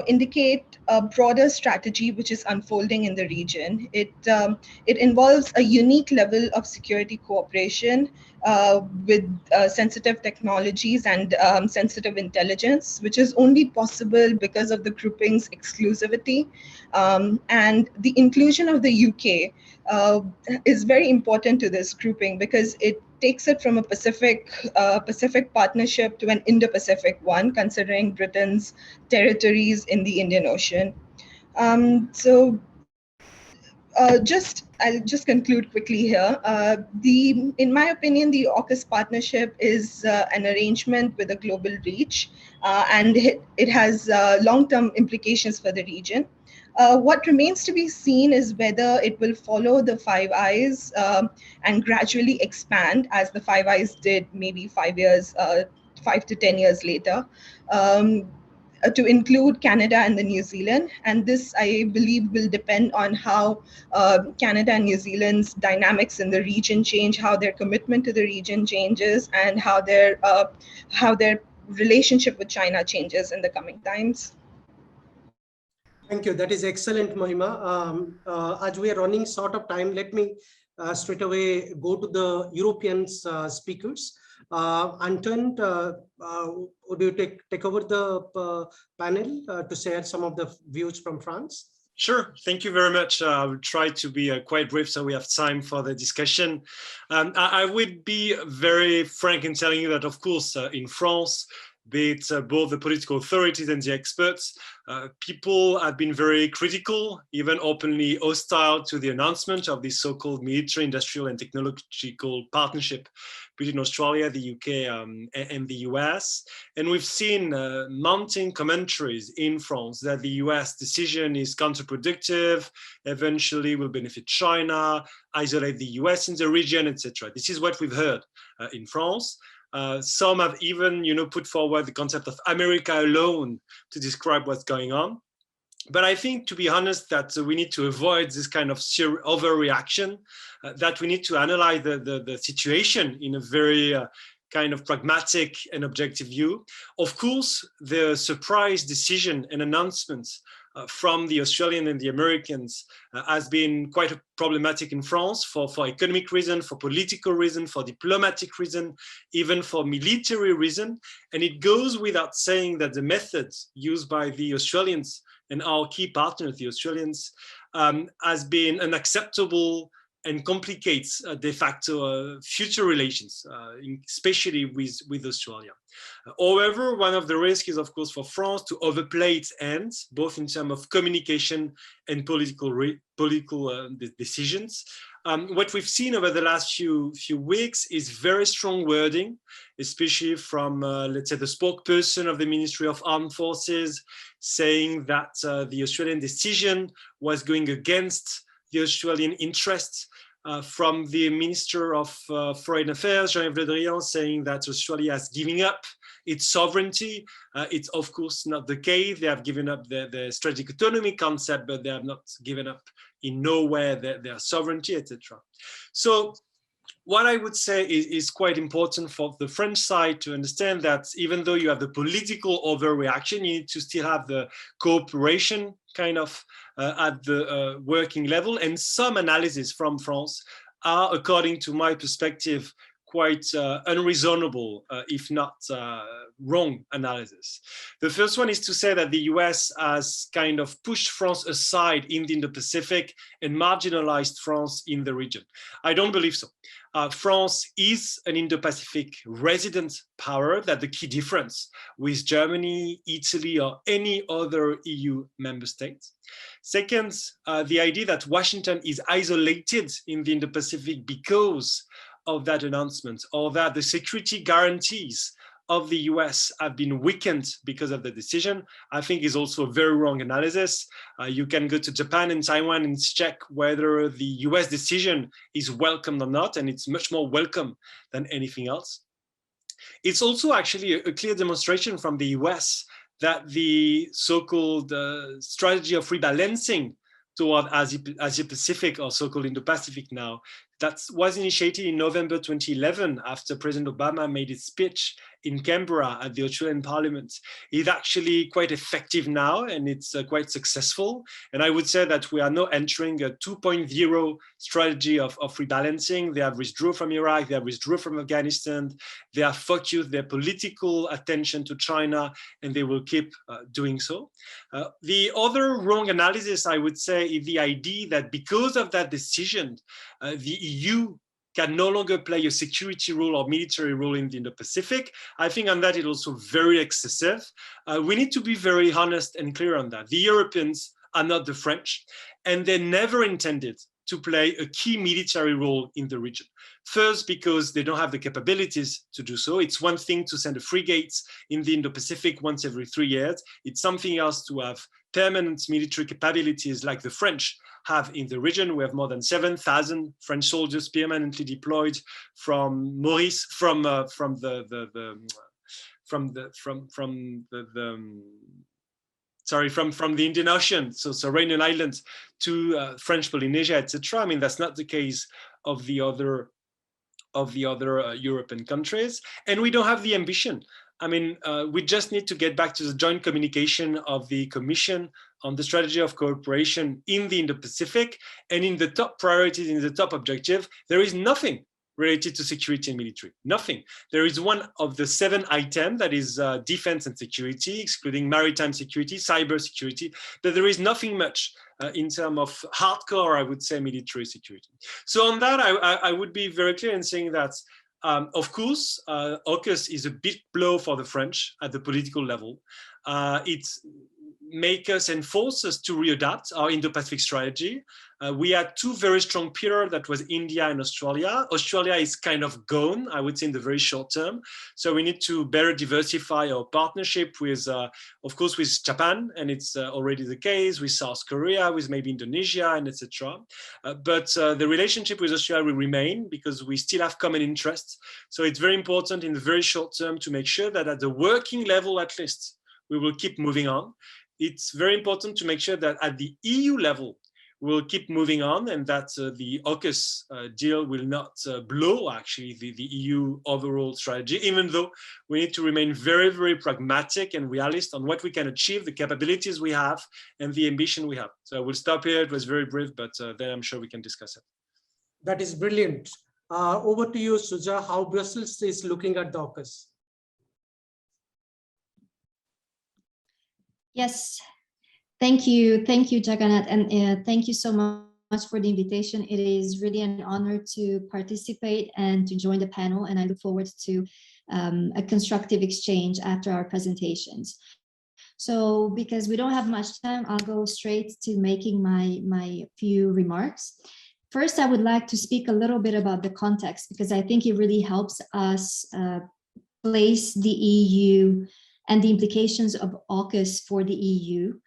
indicate a broader strategy which is unfolding in the region. It involves a unique level of security cooperation with sensitive technologies and sensitive intelligence, which is only possible because of the grouping's exclusivity. And the inclusion of the UK is very important to this grouping because it takes it from a Pacific partnership to an Indo-Pacific one, considering Britain's territories in the Indian Ocean. I'll just conclude quickly here. In my opinion, the AUKUS partnership is an arrangement with a global reach, and it has long-term implications for the region. What remains to be seen is whether it will follow the Five Eyes and gradually expand, as the Five Eyes did maybe 5 to 10 years later, to include Canada and the New Zealand. And this, I believe, will depend on how Canada and New Zealand's dynamics in the region change, how their commitment to the region changes, and how their relationship with China changes in the coming times. Thank you. That is excellent, Mahima. As we are running short of time, let me straight away go to the European speakers. Anton, would you take over the panel to share some of the views from France? Sure. Thank you very much. I will try to be quite brief so we have time for the discussion. I would be very frank in telling you that, of course, in France, be it both the political authorities and the experts, people have been very critical, even openly hostile to the announcement of this so-called military, industrial and technological partnership between Australia, the UK and the US. And we've seen mounting commentaries in France that the US decision is counterproductive, eventually will benefit China, isolate the US in the region, etc. This is what we've heard in France. Some have even, put forward the concept of America alone to describe what's going on. But I think, to be honest, that we need to avoid this kind of overreaction, that we need to analyze the situation in a very kind of pragmatic and objective view. Of course, the surprise decision and announcements from the Australian and the Americans has been quite problematic in France for economic reason, for political reason, for diplomatic reason, even for military reason. And it goes without saying that the methods used by the Australians and our key partners, the Australians, has been unacceptable and complicates de facto future relations, especially with Australia. However, one of the risks is, of course, for France to overplay its hands, both in terms of communication and political decisions. What we've seen over the last few weeks is very strong wording, especially from, let's say, the spokesperson of the Ministry of Armed Forces, saying that the Australian decision was going against the Australian interests. from the Minister of Foreign Affairs, Jean-Yves Le Drian, saying that Australia is giving up its sovereignty. It's of course not the case. They have given up the strategic autonomy concept, but they have not given up in nowhere their sovereignty, etc. So what I would say is quite important for the French side to understand that even though you have the political overreaction, you need to still have the cooperation kind of at the working level. And some analysis from France are, according to my perspective, quite unreasonable, if not wrong analysis. The first one is to say that the US has kind of pushed France aside in the Indo-Pacific and marginalized France in the region. I don't believe so. France is an Indo-Pacific resident power. That's the key difference with Germany, Italy, or any other EU member state. Second, the idea that Washington is isolated in the Indo-Pacific because of that announcement, or that the security guarantees of the US have been weakened because of the decision, I think is also a very wrong analysis. You can go to Japan and Taiwan and check whether the US decision is welcomed or not, and it's much more welcome than anything else. It's also actually a clear demonstration from the US that the so-called strategy of rebalancing toward Asia-Pacific, or so-called Indo-Pacific now, that was initiated in November 2011 after President Obama made his speech in Canberra at the Australian Parliament. It's actually quite effective now, and it's quite successful. And I would say that we are now entering a 2.0 strategy of rebalancing. They have withdrawn from Iraq, they have withdrawn from Afghanistan, they have focused their political attention to China, and they will keep doing so. The other wrong analysis, I would say, is the idea that because of that decision, the EU can no longer play a security role or military role in the Indo-Pacific. I think on that it's also very excessive. We need to be very honest and clear on that. The Europeans are not the French, and they never intended to play a key military role in the region. First, because they don't have the capabilities to do so. It's one thing to send a frigate in the Indo-Pacific once every 3 years. It's something else to have permanent military capabilities like the French have in the region. We have more than 7,000 French soldiers permanently deployed from Maurice, from the Indian Ocean, so Saranian Islands, to French Polynesia, etc. I mean, that's not the case of the other European countries, and we don't have the ambition. I mean, we just need to get back to the joint communication of the Commission on the strategy of cooperation in the Indo-Pacific, and in the top priorities, in the top objective, there is nothing related to security and military, nothing. There is one of the 7 items that is defense and security, excluding maritime security, cyber security, but there is nothing much in terms of hardcore, I would say, military security. So on that, I would be very clear in saying that of course, AUKUS is a big blow for the French at the political level. It makes us and forces us to readapt our Indo-Pacific strategy. We had 2 very strong pillars, that was India and Australia. Australia is kind of gone, I would say, in the very short term. So we need to better diversify our partnership with, of course, with Japan, and it's already the case, with South Korea, with maybe Indonesia, and etc. But the relationship with Australia will remain because we still have common interests. So it's very important in the very short term to make sure that at the working level, at least, we will keep moving on. It's very important to make sure that at the EU level, we'll keep moving on, and that the AUKUS deal will not blow actually the EU overall strategy, even though we need to remain very, very pragmatic and realist on what we can achieve, the capabilities we have, and the ambition we have. So we'll stop here. It was very brief, but then I'm sure we can discuss it. That is brilliant. Over to you, Suja, how Brussels is looking at the AUKUS. Yes, thank you, Jagannath, and thank you so much for the invitation. It is really an honor to participate and to join the panel, and I look forward to a constructive exchange after our presentations. So, because we don't have much time, I'll go straight to making my few remarks. First, I would like to speak a little bit about the context, because I think it really helps us place the EU and the implications of AUKUS for the EU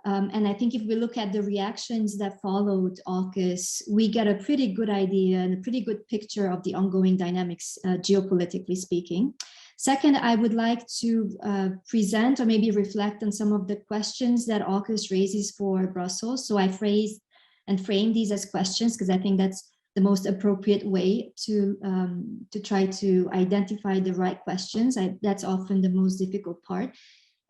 And I think if we look at the reactions that followed AUKUS, we get a pretty good idea and a pretty good picture of the ongoing dynamics, geopolitically speaking. Second, I would like to present or maybe reflect on some of the questions that AUKUS raises for Brussels. So I frame these as questions because I think that's the most appropriate way to try to identify the right questions. That's often the most difficult part.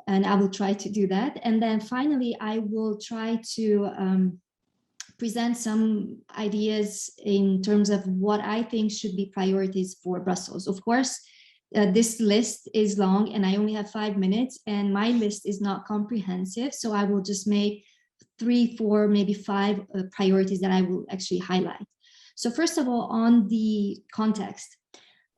And I will try to do that. And then finally, I will try to present some ideas in terms of what I think should be priorities for Brussels. Of course, this list is long and I only have 5 minutes and my list is not comprehensive. So I will just make 3, 4, maybe 5 priorities that I will actually highlight. So first of all, on the context,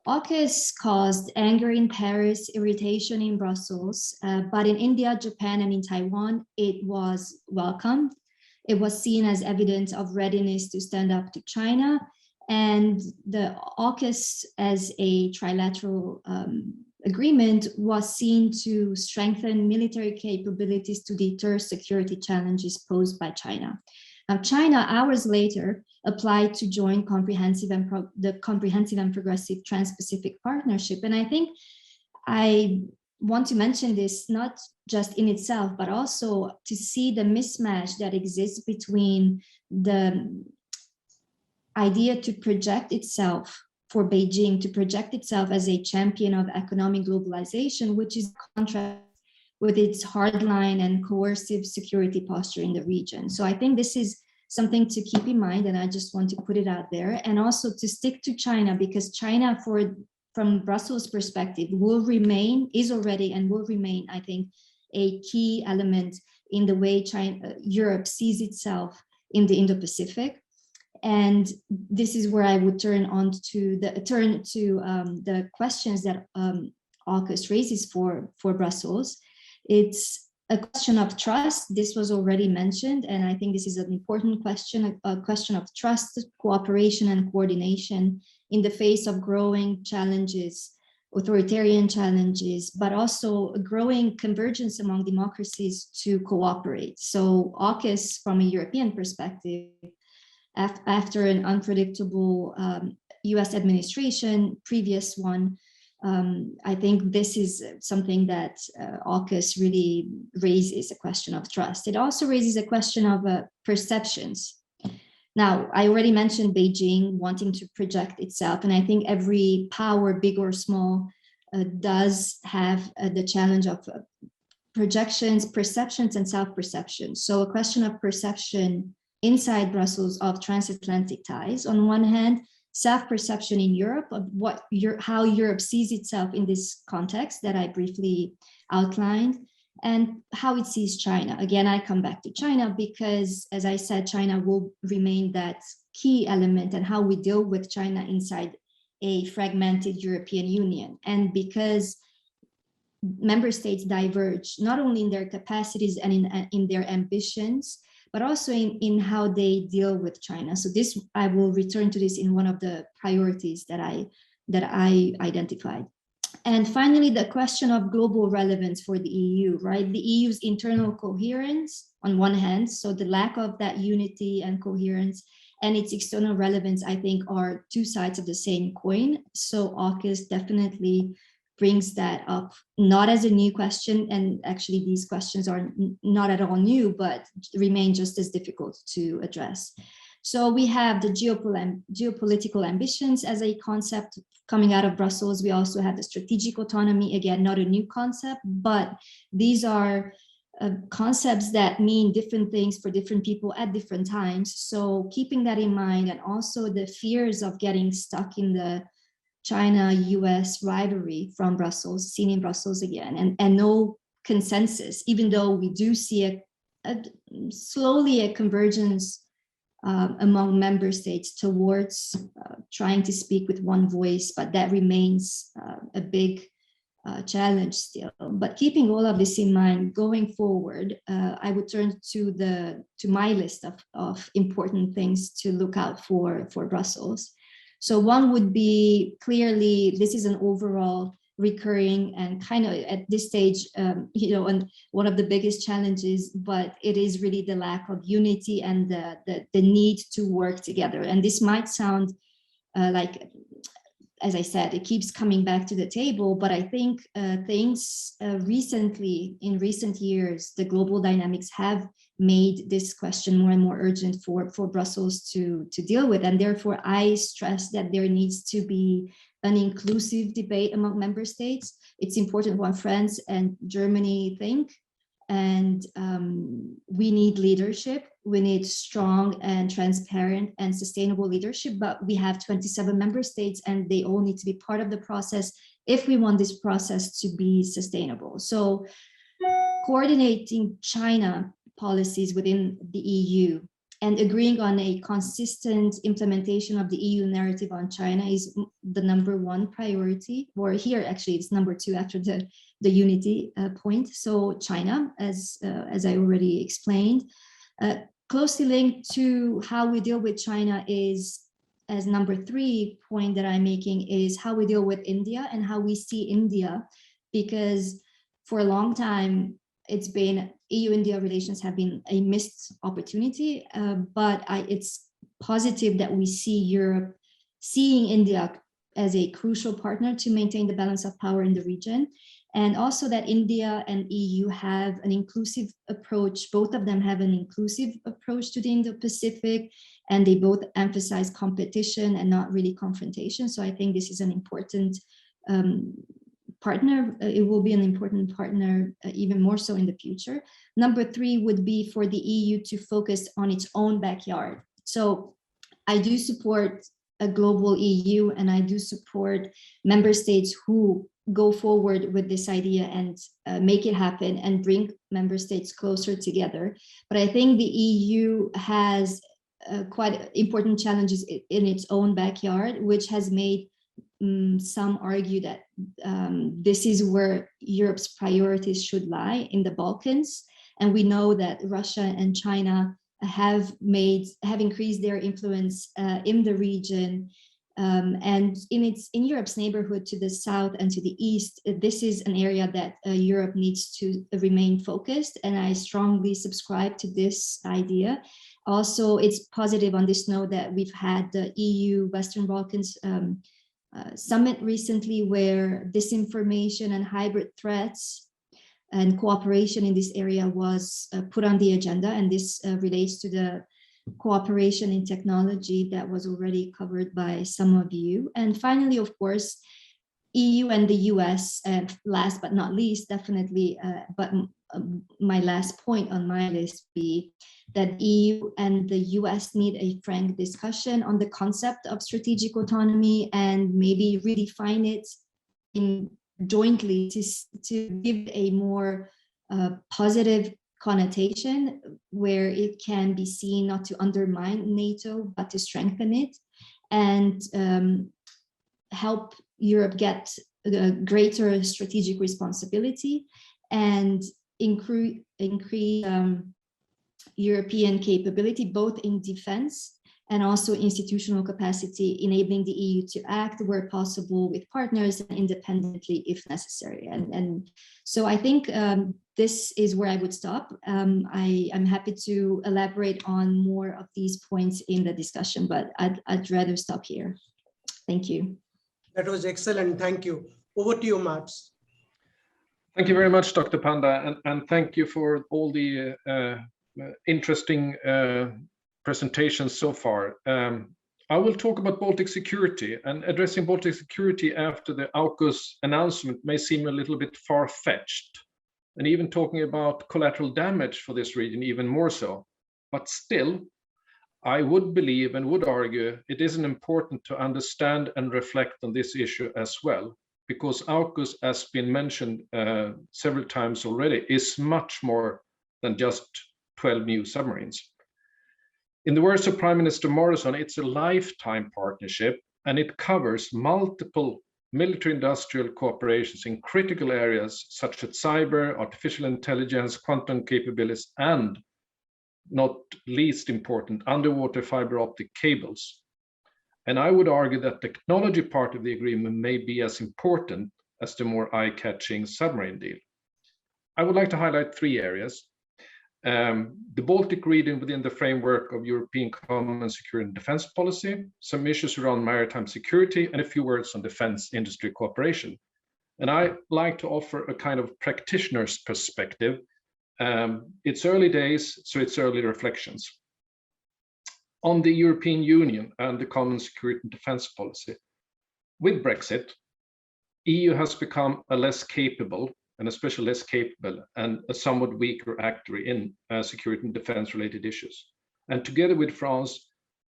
AUKUS caused anger in Paris, irritation in Brussels, but in India, Japan, and in Taiwan, it was welcomed. It was seen as evidence of readiness to stand up to China, and the AUKUS as a trilateral agreement was seen to strengthen military capabilities to deter security challenges posed by China. Now, China, hours later, applied to join the Comprehensive and Progressive Trans-Pacific Partnership. And I think I want to mention this not just in itself, but also to see the mismatch that exists between the idea to project itself for Beijing, to project itself as a champion of economic globalization, which is in contrast with its hardline and coercive security posture in the region. So I think this is something to keep in mind, and I just want to put it out there, and also to stick to China, because China, from Brussels' perspective, is already and will remain, I think, a key element in the way Europe sees itself in the Indo-Pacific. And this is where I would turn to the questions that AUKUS raises for Brussels. It's a question of trust. This was already mentioned, and I think this is an important question, a question of trust, cooperation, and coordination in the face of growing challenges, authoritarian challenges, but also a growing convergence among democracies to cooperate. So AUKUS, from a European perspective, after an unpredictable US administration, previous one, I think this is something that AUKUS really raises, a question of trust. It also raises a question of perceptions. Now, I already mentioned Beijing wanting to project itself, and I think every power, big or small, does have the challenge of projections, perceptions, and self-perception. So a question of perception inside Brussels of transatlantic ties, on one hand, self-perception in Europe of how Europe sees itself in this context that I briefly outlined, and how it sees China. Again, I come back to China because, as I said, China will remain that key element, and how we deal with China inside a fragmented European Union. And because member states diverge, not only in their capacities and in their ambitions, but also in how they deal with China. So this, I will return to this in one of the priorities that I identified. And finally, the question of global relevance for the EU, right? The EU's internal coherence on one hand, so the lack of that unity and coherence, and its external relevance, I think, are two sides of the same coin. So AUKUS definitely brings that up, not as a new question, and actually these questions are not at all new, but remain just as difficult to address. So we have the geopolitical ambitions as a concept coming out of Brussels. We also have the strategic autonomy, again, not a new concept, but these are concepts that mean different things for different people at different times. So keeping that in mind, and also the fears of getting stuck in the China-US rivalry from Brussels, seen in Brussels again, and no consensus, even though we do see slowly a convergence among member states towards trying to speak with one voice, but that remains a big challenge still. But keeping all of this in mind, going forward, I would turn to my list of important things to look out for Brussels. So one would be, clearly, this is an overall recurring and kind of at this stage, you know, and one of the biggest challenges, but it is really the lack of unity and the need to work together. And this might sound like, as I said, it keeps coming back to the table, but I think things recently, in recent years, the global dynamics have made this question more and more urgent for Brussels to deal with. And therefore, I stress that there needs to be an inclusive debate among member states. It's important what France and Germany think. And we need leadership. We need strong and transparent and sustainable leadership, but we have 27 member states and they all need to be part of the process if we want this process to be sustainable. So coordinating China policies within the EU and agreeing on a consistent implementation of the EU narrative on China is the #1 priority, or here actually it's #2 after the unity point. So China, as I already explained, closely linked to how we deal with China is, as #3 point that I'm making, is how we deal with India and how we see India, because for a long time, it's been EU-India relations have been a missed opportunity, but it's positive that we see Europe seeing India as a crucial partner to maintain the balance of power in the region. And also that India and EU have an inclusive approach. Both of them have an inclusive approach to the Indo-Pacific, and they both emphasize competition and not really confrontation. So I think this is an important partner. It will be an important partner even more so in the future. #3 would be for the EU to focus on its own backyard. So I do support a global EU, and I do support member states who go forward with this idea and make it happen and bring member states closer together. But I think the EU has quite important challenges in its own backyard, which has made some argue that this is where Europe's priorities should lie, in the Balkans. And we know that Russia and China have increased their influence in the region. And in Europe's neighborhood to the south and to the east, this is an area that Europe needs to remain focused. And I strongly subscribe to this idea. Also, it's positive on this note that we've had the EU Western Balkans summit recently, where disinformation and hybrid threats and cooperation in this area was put on the agenda. And this relates to the cooperation in technology that was already covered by some of you. And finally, of course, EU and the US, and last but not least, definitely, but my last point on my list be that EU and the US need a frank discussion on the concept of strategic autonomy and maybe redefine it jointly to give a more positive connotation, where it can be seen not to undermine NATO, but to strengthen it, and help Europe get a greater strategic responsibility and increase European capability, both in defense and also institutional capacity, enabling the EU to act where possible with partners and independently if necessary. And so I think this is where I would stop. I'm happy to elaborate on more of these points in the discussion, but I'd rather stop here. Thank you. That was excellent. Thank you. Over to you, Mats. Thank you very much, Dr. Panda, and thank you for all the interesting presentations so far. I will talk about Baltic security, and addressing Baltic security after the AUKUS announcement may seem a little bit far-fetched, and even talking about collateral damage for this region even more so. But still, I would believe and would argue it is important to understand and reflect on this issue as well, because AUKUS, as been mentioned several times already, is much more than just 12 new submarines. In the words of Prime Minister Morrison, it's a lifetime partnership, and it covers multiple military-industrial cooperations in critical areas such as cyber, artificial intelligence, quantum capabilities, and, not least important, underwater fiber optic cables. And I would argue that the technology part of the agreement may be as important as the more eye-catching submarine deal. I would like to highlight 3 areas. The Baltic region within the framework of European Common Security and Defence Policy, some issues around maritime security, and a few words on defence industry cooperation. And I like to offer a kind of practitioner's perspective. It's early days, so it's early reflections. On the European Union and the Common Security and Defence Policy, with Brexit, EU has become a less capable, and especially less capable, and a somewhat weaker actor in security and defence related issues. And together with France,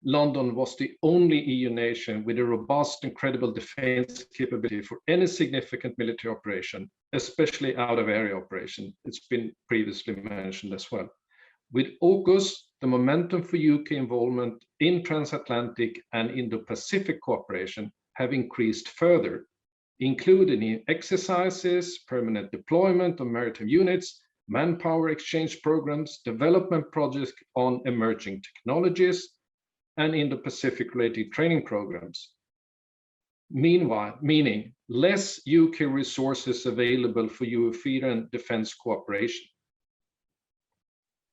London was the only EU nation with a robust and credible defence capability for any significant military operation, especially out-of-area operation. It's been previously mentioned as well. With AUKUS, the momentum for UK involvement in transatlantic and Indo-Pacific cooperation have increased further, including in exercises, permanent deployment of maritime units, manpower exchange programs, development projects on emerging technologies, and Indo-Pacific related training programs. Meanwhile, meaning less UK resources available for European defence cooperation.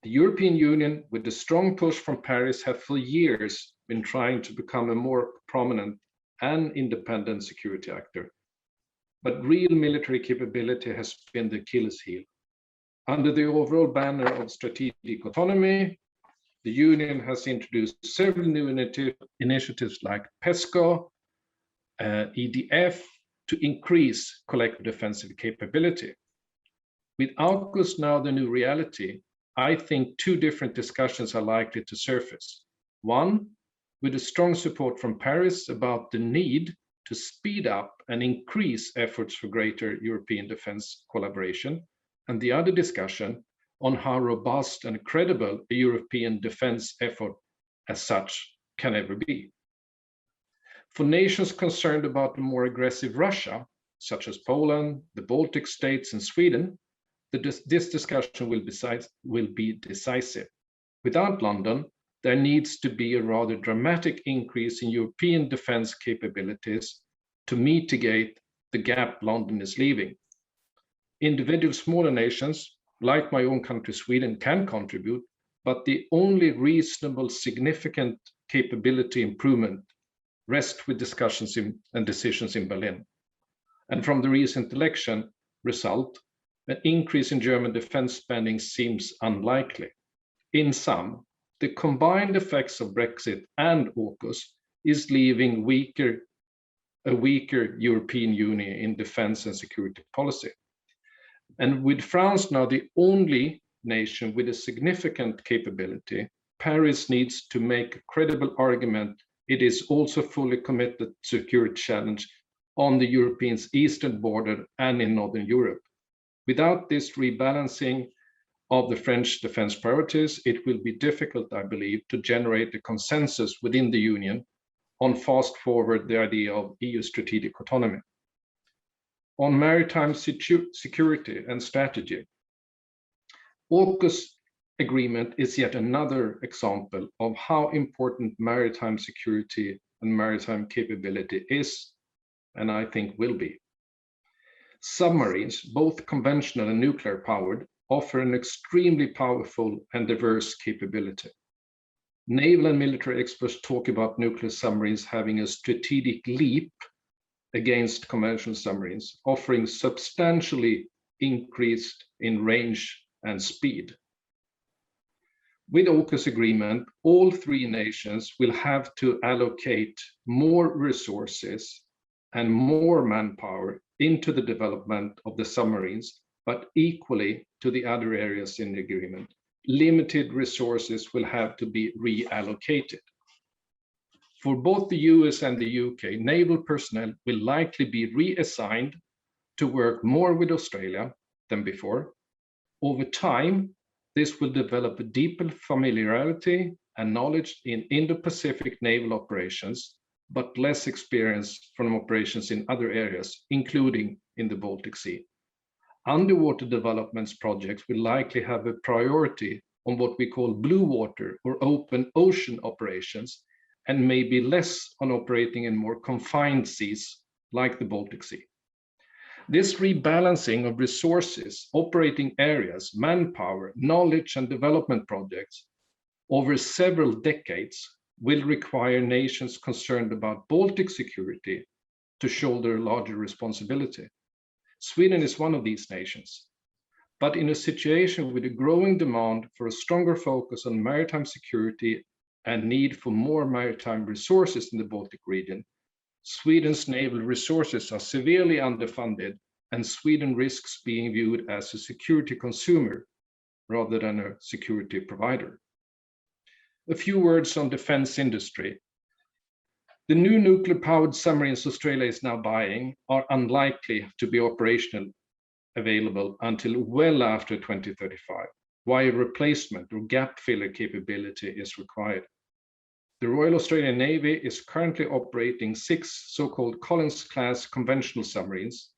The European Union, with the strong push from Paris, have for years been trying to become a more prominent and independent security actor. But real military capability has been the Achilles heel. Under the overall banner of strategic autonomy, the Union has introduced several new initiatives like PESCO, EDF, to increase collective defensive capability. With AUKUS now the new reality, I think 2 different discussions are likely to surface. One, with a strong support from Paris about the need to speed up and increase efforts for greater European defense collaboration, and the other discussion on how robust and credible a European defense effort as such can ever be. For nations concerned about a more aggressive Russia, such as Poland, the Baltic states, and Sweden, this discussion will be decisive. Without London, there needs to be a rather dramatic increase in European defense capabilities to mitigate the gap London is leaving. Individual smaller nations, like my own country, Sweden, can contribute, but the only reasonable significant capability improvement rests with discussions and decisions in Berlin. And from the recent election result, an increase in German defense spending seems unlikely. In sum, the combined effects of Brexit and AUKUS is leaving a weaker European Union in defense and security policy. And with France now the only nation with a significant capability, Paris needs to make a credible argument it is also fully committed to security challenge on the Europeans' eastern border and in Northern Europe. Without this rebalancing of the French defense priorities, it will be difficult, I believe, to generate a consensus within the Union on fast forward the idea of EU strategic autonomy. On maritime security and strategy, AUKUS agreement is yet another example of how important maritime security and maritime capability is, and I think will be. Submarines, both conventional and nuclear powered, offer an extremely powerful and diverse capability. Naval and military experts talk about nuclear submarines having a strategic leap against conventional submarines, offering substantially increased in range and speed. With AUKUS agreement, all 3 nations will have to allocate more resources and more manpower into the development of the submarines, but equally to the other areas in the agreement. Limited resources will have to be reallocated. For both the US and the UK, naval personnel will likely be reassigned to work more with Australia than before. Over time, this will develop a deeper familiarity and knowledge in Indo-Pacific naval operations, but less experience from operations in other areas, including in the Baltic Sea. Underwater developments projects will likely have a priority on what we call blue water or open ocean operations, and maybe less on operating in more confined seas like the Baltic Sea. This rebalancing of resources, operating areas, manpower, knowledge and development projects over several decades will require nations concerned about Baltic security to shoulder a larger responsibility. Sweden is one of these nations, but in a situation with a growing demand for a stronger focus on maritime security and need for more maritime resources in the Baltic region, Sweden's naval resources are severely underfunded, and Sweden risks being viewed as a security consumer rather than a security provider. A few words on defense industry. The new nuclear-powered submarines Australia is now buying are unlikely to be operational available until well after 2035, while replacement or gap filler capability is required. The Royal Australian Navy is currently operating 6 so-called Collins-class conventional submarines.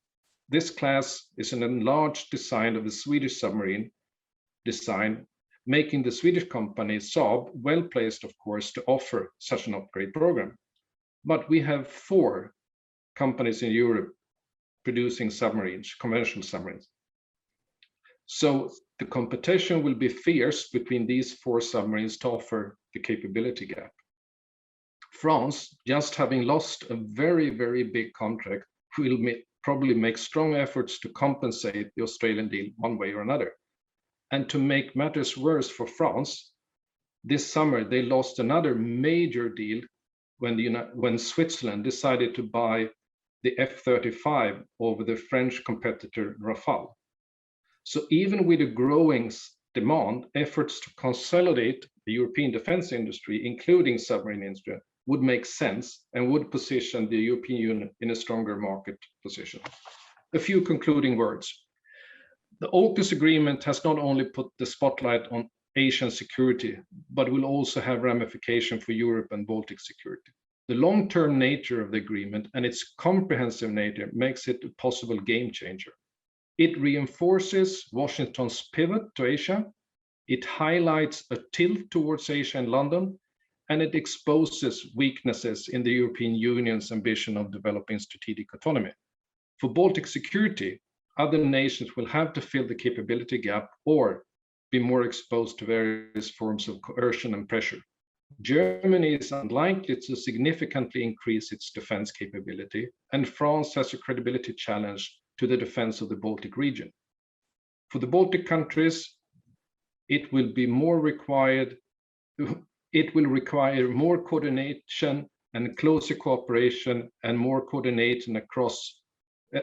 This class is an enlarged design of the Swedish submarine design, making the Swedish company Saab well-placed, of course, to offer such an upgrade program. But we have 4 companies in Europe producing submarines, conventional submarines. So the competition will be fierce between these 4 submarines to offer the capability gap. France, just having lost a very, very big contract, will probably make strong efforts to compensate the Australian deal one way or another. And to make matters worse for France, this summer they lost another major deal when Switzerland decided to buy the F-35 over the French competitor Rafale. So even with a growing demand, efforts to consolidate the European defense industry, including submarine industry, would make sense and would position the European Union in a stronger market position. A few concluding words. The AUKUS agreement has not only put the spotlight on Asian security, but will also have ramification for Europe and Baltic security. The long-term nature of the agreement and its comprehensive nature makes it a possible game changer. It reinforces Washington's pivot to Asia. It highlights a tilt towards Asia and London, and it exposes weaknesses in the European Union's ambition of developing strategic autonomy. For Baltic security, other nations will have to fill the capability gap or be more exposed to various forms of coercion and pressure. Germany is unlikely to significantly increase its defense capability, and France has a credibility challenge to the defense of the Baltic region. For the Baltic countries, it will require more coordination and closer cooperation and more coordination across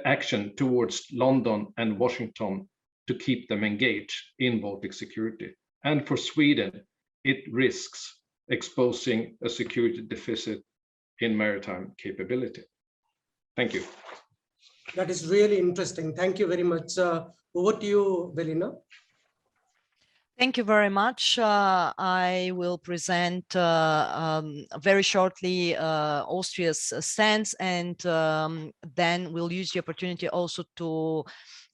action towards London and Washington to keep them engaged in Baltic security. And for Sweden, it risks exposing a security deficit in maritime capability. Thank you. That is really interesting. Thank you very much. Over to you, Velina. Thank you very much. I will present very shortly Austria's stance, and then we'll use the opportunity also to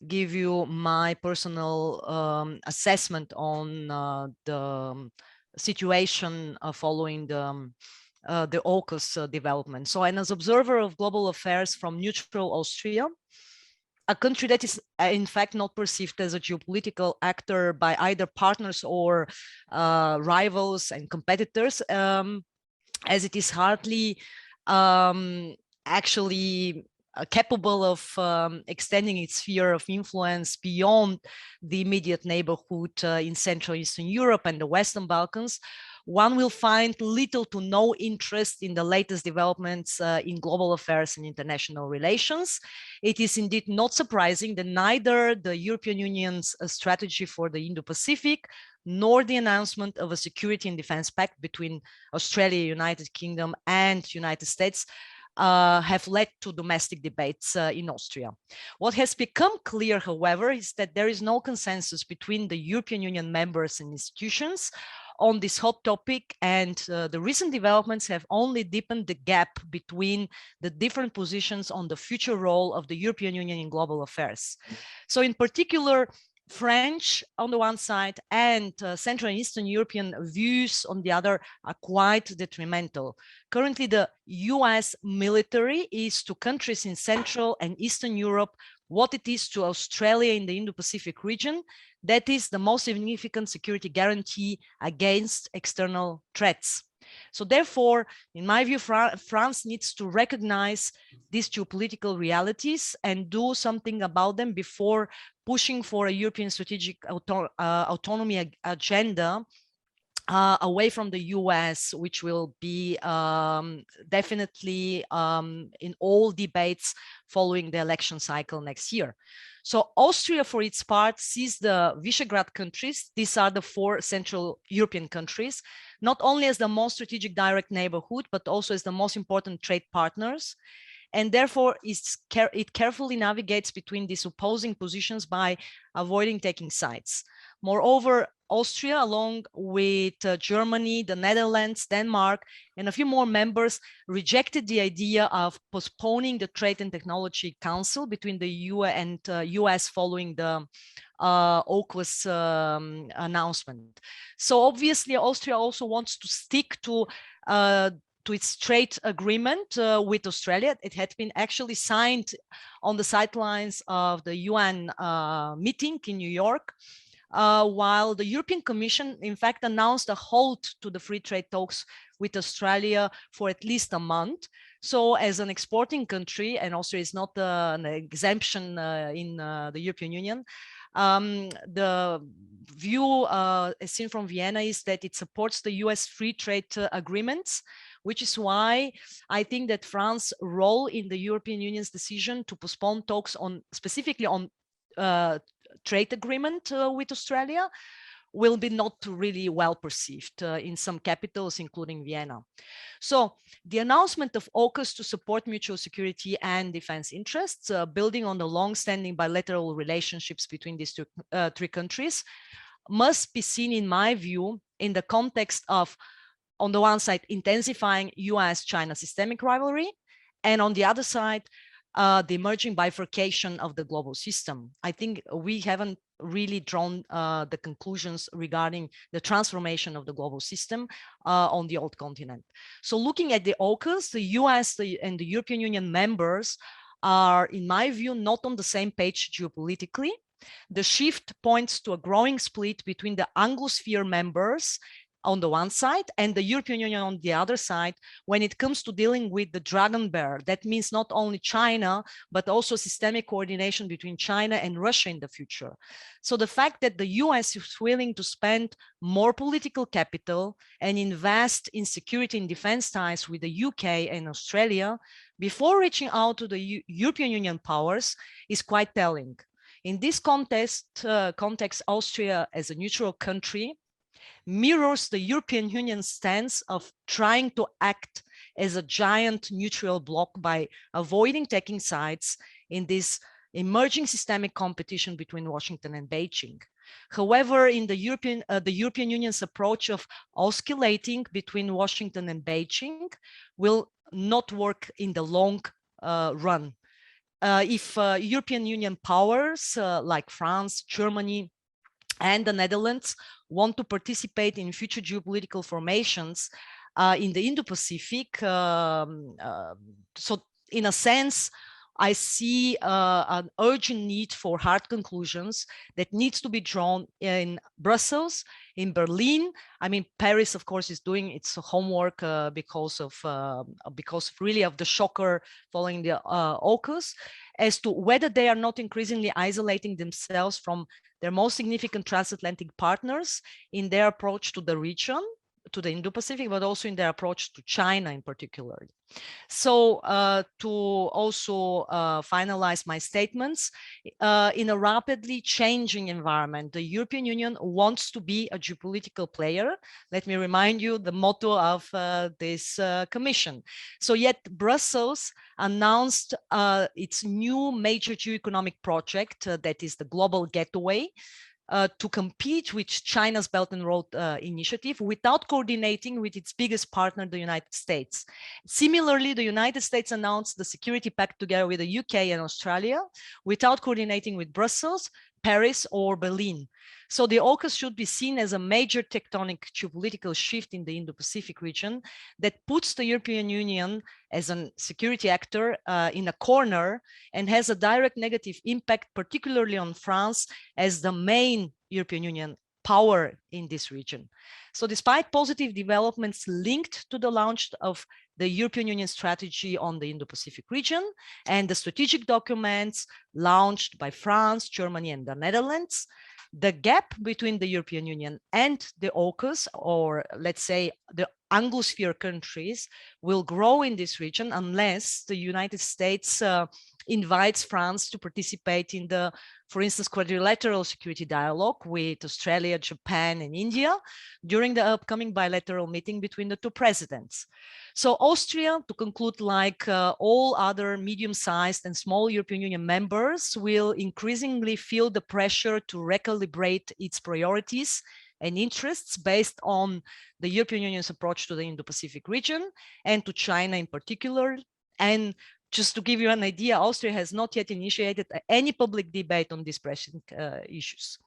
give you my personal assessment on the situation following the AUKUS development. So, and as observer of global affairs from neutral Austria, a country that is in fact not perceived as a geopolitical actor by either partners or rivals and competitors, as it is hardly actually capable of extending its sphere of influence beyond the immediate neighborhood in Central Eastern Europe and the Western Balkans. One will find little to no interest in the latest developments in global affairs and international relations. It is indeed not surprising that neither the European Union's strategy for the Indo-Pacific nor the announcement of a security and defense pact between Australia, United Kingdom, and United States have led to domestic debates in Austria. What has become clear, however, is that there is no consensus between the European Union members and institutions on this hot topic, and the recent developments have only deepened the gap between the different positions on the future role of the European Union in global affairs. So in particular, French on the one side and Central and Eastern European views on the other are quite detrimental. Currently, the US military is to countries in Central and Eastern Europe what it is to Australia in the Indo-Pacific region, that is the most significant security guarantee against external threats. So therefore, in my view, France needs to recognize these geopolitical realities and do something about them before pushing for a European strategic autonomy agenda away from the US, which will be definitely in all debates following the election cycle next year. So Austria, for its part, sees the Visegrad countries, these are the 4 Central European countries, not only as the most strategic direct neighborhood, but also as the most important trade partners. And therefore, it carefully navigates between these opposing positions by avoiding taking sides. Moreover, Austria, along with Germany, the Netherlands, Denmark, and a few more members, rejected the idea of postponing the Trade and Technology Council between the EU and US following the AUKUS announcement. So obviously, Austria also wants to stick to its trade agreement with Australia. It had been actually signed on the sidelines of the UN meeting in New York, while the European Commission, in fact, announced a halt to the free trade talks with Australia for at least a month. So as an exporting country, and Austria is not an exemption in the European Union, the view as seen from Vienna is that it supports the US free trade agreements, which is why I think that France's role in the European Union's decision to postpone talks on specifically on trade agreement with Australia will be not really well perceived in some capitals, including Vienna. So the announcement of AUKUS to support mutual security and defense interests, building on the long-standing bilateral relationships between these 3 countries, must be seen, in my view, in the context of, on the one side, intensifying US-China systemic rivalry, and on the other side, the emerging bifurcation of the global system. I think we haven't really drawn the conclusions regarding the transformation of the global system on the old continent. So looking at the AUKUS, the US and the European Union members are, in my view, not on the same page geopolitically. The shift points to a growing split between the Anglosphere members on the one side and the European Union on the other side when it comes to dealing with the dragon bear. That means not only China, but also systemic coordination between China and Russia in the future. So the fact that the US is willing to spend more political capital and invest in security and defense ties with the UK and Australia before reaching out to the European Union powers is quite telling. In this context, Austria as a neutral country mirrors the European Union stance of trying to act as a giant neutral bloc by avoiding taking sides in this emerging systemic competition between Washington and Beijing. However, in the European Union's approach of oscillating between Washington and Beijing will not work in the long run. If European Union powers like France, Germany, and the Netherlands want to participate in future geopolitical formations in the Indo-Pacific, so in a sense, I see an urgent need for hard conclusions that needs to be drawn in Brussels, in Berlin. I mean, Paris, of course, is doing its homework because really of the shocker following the AUKUS, as to whether they are not increasingly isolating themselves from their most significant transatlantic partners in their approach to the region, to the Indo-Pacific, but also in their approach to China in particular. So to also finalize my statements, in a rapidly changing environment, the European Union wants to be a geopolitical player. Let me remind you the motto of this commission. So yet Brussels announced its new major geoeconomic project, that is the Global Gateway, to compete with China's Belt and Road Initiative without coordinating with its biggest partner, the United States. Similarly, the United States announced the security pact together with the UK and Australia without coordinating with Brussels, Paris, or Berlin. So the AUKUS should be seen as a major tectonic geopolitical shift in the Indo-Pacific region that puts the European Union as a security actor in a corner and has a direct negative impact, particularly on France as the main European Union power in this region. So despite positive developments linked to the launch of the European Union strategy on the Indo-Pacific region and the strategic documents launched by France, Germany, and the Netherlands, the gap between the European Union and the AUKUS, or let's say the Anglosphere countries, will grow in this region unless the United States invites France to participate in the, for instance, quadrilateral security dialogue with Australia, Japan, and India during the upcoming bilateral meeting between the two presidents. So Austria, to conclude, like all other medium-sized and small European Union members, will increasingly feel the pressure to recalibrate its priorities and interests based on the European Union's approach to the Indo-Pacific region and to China in particular. And just to give you an idea, Austria has not yet initiated any public debate on these pressing issues.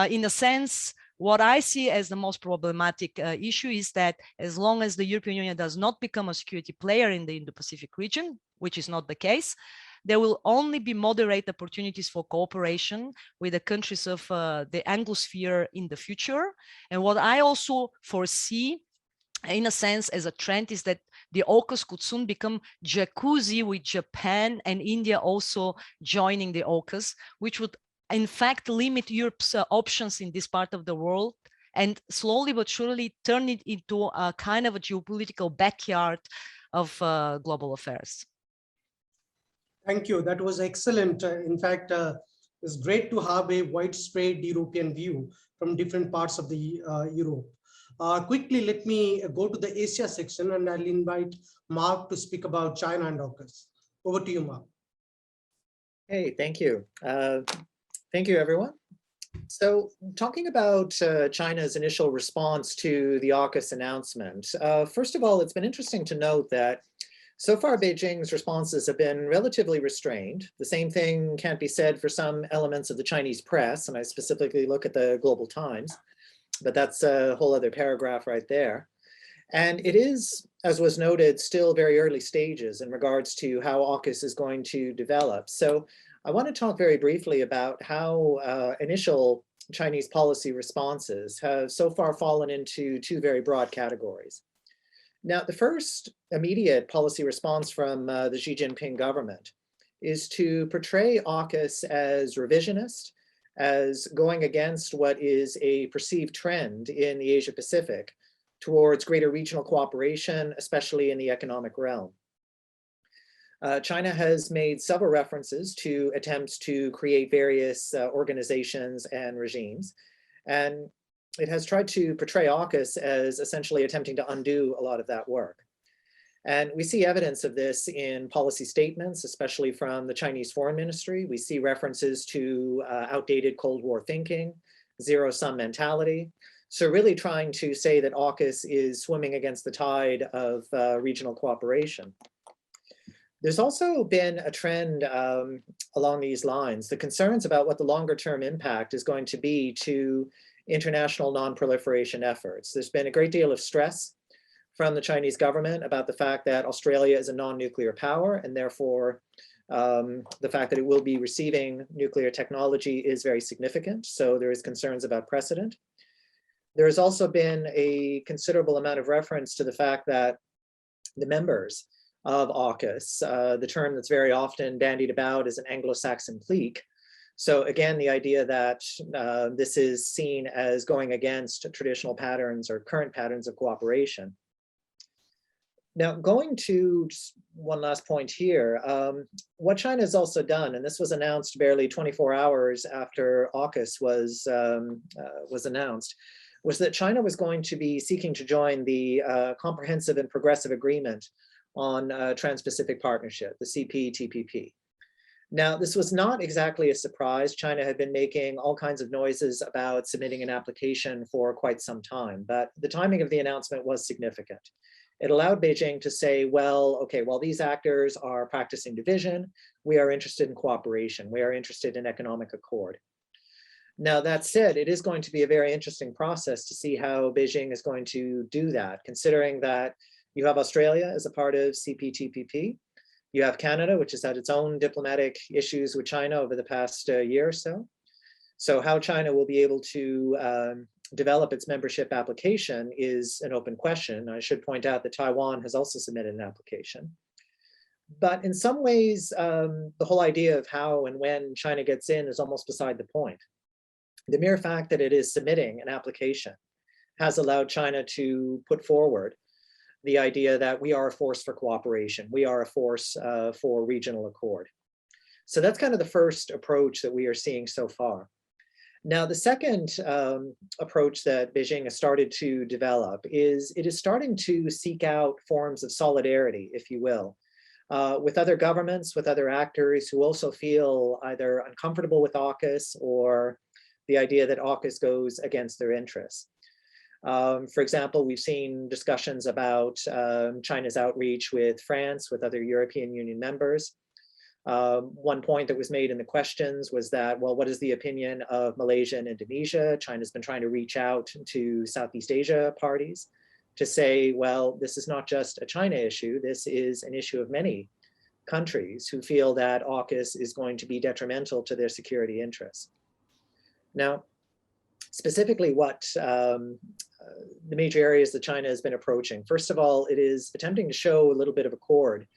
In a sense, what I see as the most problematic issue is that as long as the European Union does not become a security player in the Indo-Pacific region, which is not the case, there will only be moderate opportunities for cooperation with the countries of the Anglosphere in the future. And what I also foresee, in a sense, as a trend, is that the AUKUS could soon become jacuzzi with Japan and India also joining the AUKUS, which would in fact limit Europe's options in this part of the world and slowly but surely turn it into a kind of a geopolitical backyard of global affairs. Thank you. That was excellent. In fact, it's great to have a widespread European view from different parts of the Europe. Quickly, let me go to the Asia section, and I'll invite Mark to speak about China and AUKUS. Over to you, Mark. Hey, thank you. Thank you, everyone. So talking about China's initial response to the AUKUS announcement, first of all, it's been interesting to note that so far Beijing's responses have been relatively restrained. The same thing can't be said for some elements of the Chinese press, and I specifically look at the Global Times, but that's a whole other paragraph right there. And it is, as was noted, still very early stages in regards to how AUKUS is going to develop. So I want to talk very briefly about how initial Chinese policy responses have so far fallen into two very broad categories. Now, the first immediate policy response from the Xi Jinping government is to portray AUKUS as revisionist, as going against what is a perceived trend in the Asia-Pacific towards greater regional cooperation, especially in the economic realm. China has made several references to attempts to create various organizations and regimes, and it has tried to portray AUKUS as essentially attempting to undo a lot of that work. And we see evidence of this in policy statements, especially from the Chinese Foreign Ministry. We see references to outdated Cold War thinking, zero-sum mentality. So really trying to say that AUKUS is swimming against the tide of regional cooperation. There's also been a trend along these lines, the concerns about what the longer term impact is going to be to international non-proliferation efforts. There's been a great deal of stress from the Chinese government about the fact that Australia is a non-nuclear power, and therefore the fact that it will be receiving nuclear technology is very significant. So there is concerns about precedent. There has also been a considerable amount of reference to the fact that the members of AUKUS, the term that's very often bandied about is an Anglo-Saxon clique. So again, the idea that this is seen as going against traditional patterns or current patterns of cooperation. Now, going to just one last point here, what China has also done, and this was announced barely 24 hours after AUKUS was announced, was that China was going to be seeking to join the Comprehensive and Progressive Agreement on Trans-Pacific Partnership, the CPTPP. Now, this was not exactly a surprise. China had been making all kinds of noises about submitting an application for quite some time, but the timing of the announcement was significant. It allowed Beijing to say, well, okay, while these actors are practicing division, we are interested in cooperation. We are interested in economic accord. Now, that said, it is going to be a very interesting process to see how Beijing is going to do that, considering that you have Australia as a part of CPTPP. You have Canada, which has had its own diplomatic issues with China over the past year or so. So how China will be able to develop its membership application is an open question. I should point out that Taiwan has also submitted an application. But in some ways, the whole idea of how and when China gets in is almost beside the point. The mere fact that it is submitting an application has allowed China to put forward the idea that we are a force for cooperation. We are a force for regional accord. So that's kind of the first approach that we are seeing so far. Now, the second approach that Beijing has started to develop is it is starting to seek out forms of solidarity, if you will, with other governments, with other actors who also feel either uncomfortable with AUKUS or the idea that AUKUS goes against their interests. For example, we've seen discussions about China's outreach with France, with other European Union members. One point that was made in the questions was that, well, what is the opinion of Malaysia and Indonesia? China's been trying to reach out to Southeast Asia parties to say, well, this is not just a China issue, this is an issue of many countries who feel that AUKUS is going to be detrimental to their security interests. Now, specifically what the major areas that China has been approaching. First of all, it is attempting to show a little bit of accord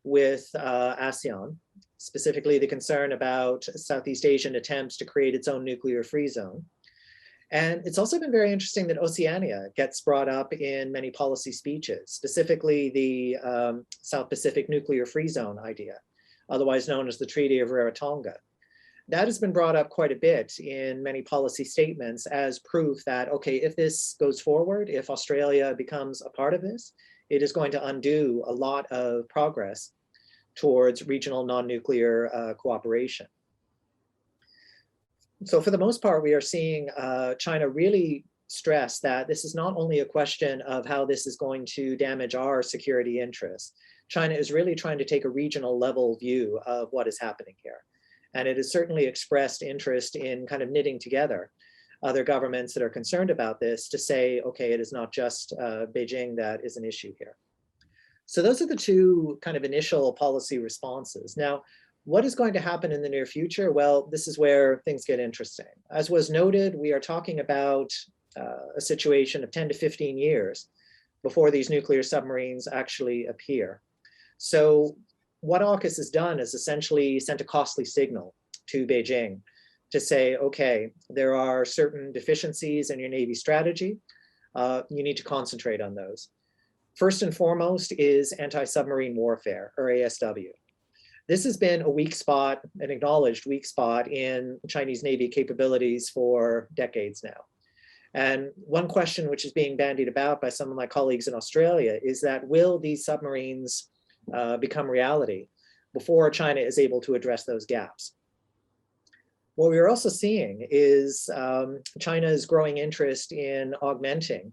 with ASEAN, specifically the concern about Southeast Asian attempts to create its own nuclear-free zone. And it's also been very interesting that Oceania gets brought up in many policy speeches, specifically the South Pacific nuclear-free zone idea, otherwise known as the Treaty of Rarotonga. That has been brought up quite a bit in many policy statements as proof that, okay, if this goes forward, if Australia becomes a part of this, it is going to undo a lot of progress towards regional non-nuclear cooperation. So for the most part, we are seeing China really stress that this is not only a question of how this is going to damage our security interests. China is really trying to take a regional level view of what is happening here. And it has certainly expressed interest in kind of knitting together other governments that are concerned about this to say, okay, it is not just Beijing that is an issue here. So those are the two kind of initial policy responses. Now, what is going to happen in the near future? Well, this is where things get interesting. As was noted, we are talking about a situation of 10 to 15 years before these nuclear submarines actually appear. So what AUKUS has done is essentially sent a costly signal to Beijing to say, okay, there are certain deficiencies in your Navy strategy. You need to concentrate on those. First and foremost is anti-submarine warfare, or ASW. This has been a weak spot, an acknowledged weak spot in Chinese Navy capabilities for decades now. And one question which is being bandied about by some of my colleagues in Australia is that will these submarines become reality before China is able to address those gaps? What we're also seeing is China's growing interest in augmenting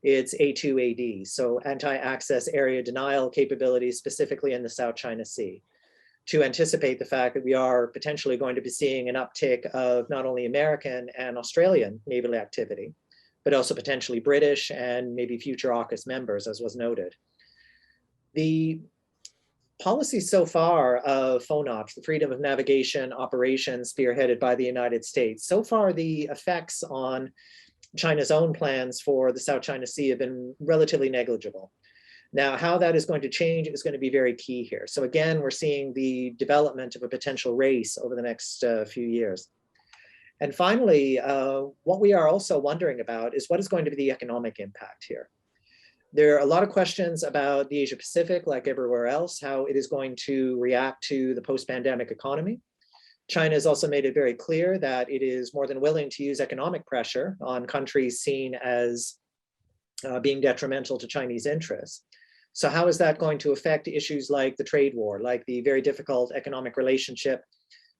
its A2AD, so anti-access area denial capabilities, specifically in the South China Sea, to anticipate the fact that we are potentially going to be seeing an uptick of not only American and Australian naval activity, but also potentially British and maybe future AUKUS members, as was noted. The policy so far of FONOPS, the Freedom of Navigation operation spearheaded by the United States, so far the effects on China's own plans for the South China Sea have been relatively negligible. Now, how that is going to change is going to be very key here. So again, we're seeing the development of a potential race over the next few years. And finally, what we are also wondering about is what is going to be the economic impact here. There are a lot of questions about the Asia-Pacific, like everywhere else, how it is going to react to the post-pandemic economy. China has also made it very clear that it is more than willing to use economic pressure on countries seen as being detrimental to Chinese interests. So how is that going to affect issues like the trade war, like the very difficult economic relationship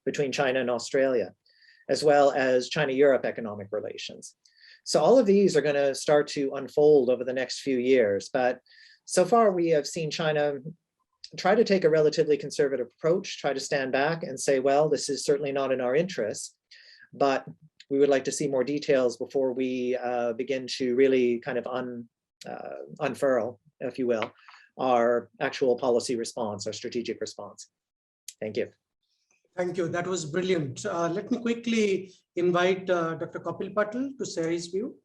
between China and Australia, as well as China-Europe economic relations? So all of these are going to start to unfold over the next few years. But so far, we have seen China try to take a relatively conservative approach, try to stand back and say, well, this is certainly not in our interests, but we would like to see more details before we begin to really kind of unfurl, if you will, our actual policy response, our strategic response. Thank you. Thank you. That was brilliant. Let me quickly invite Dr. Kapil Patel to share his view.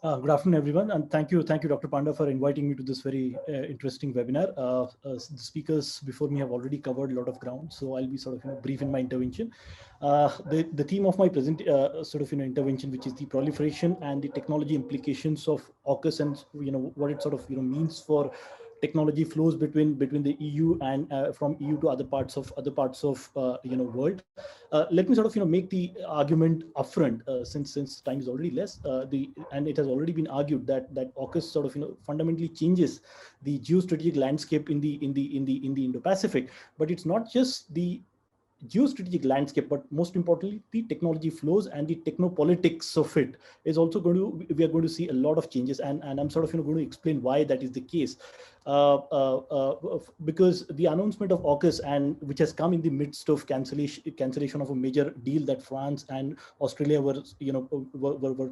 Good afternoon, everyone, and thank you, Dr. Panda, for inviting me to this very interesting webinar. The speakers before me have already covered a lot of ground, so I'll be sort of brief in my intervention. The theme of my intervention, which is the proliferation and the technology implications of AUKUS, and what it sort of means for technology flows between the EU and from EU to other parts of world. Let me sort of make the argument upfront, since time is already less. And it has already been argued that AUKUS sort of fundamentally changes the geostrategic landscape in the Indo-Pacific. But it's not just the geostrategic landscape, but most importantly, the technology flows and the technopolitics of it is also we are going to see a lot of changes, and I'm sort of going to explain why that is the case. Because the announcement of AUKUS, and which has come in the midst of cancellation of a major deal that France and Australia were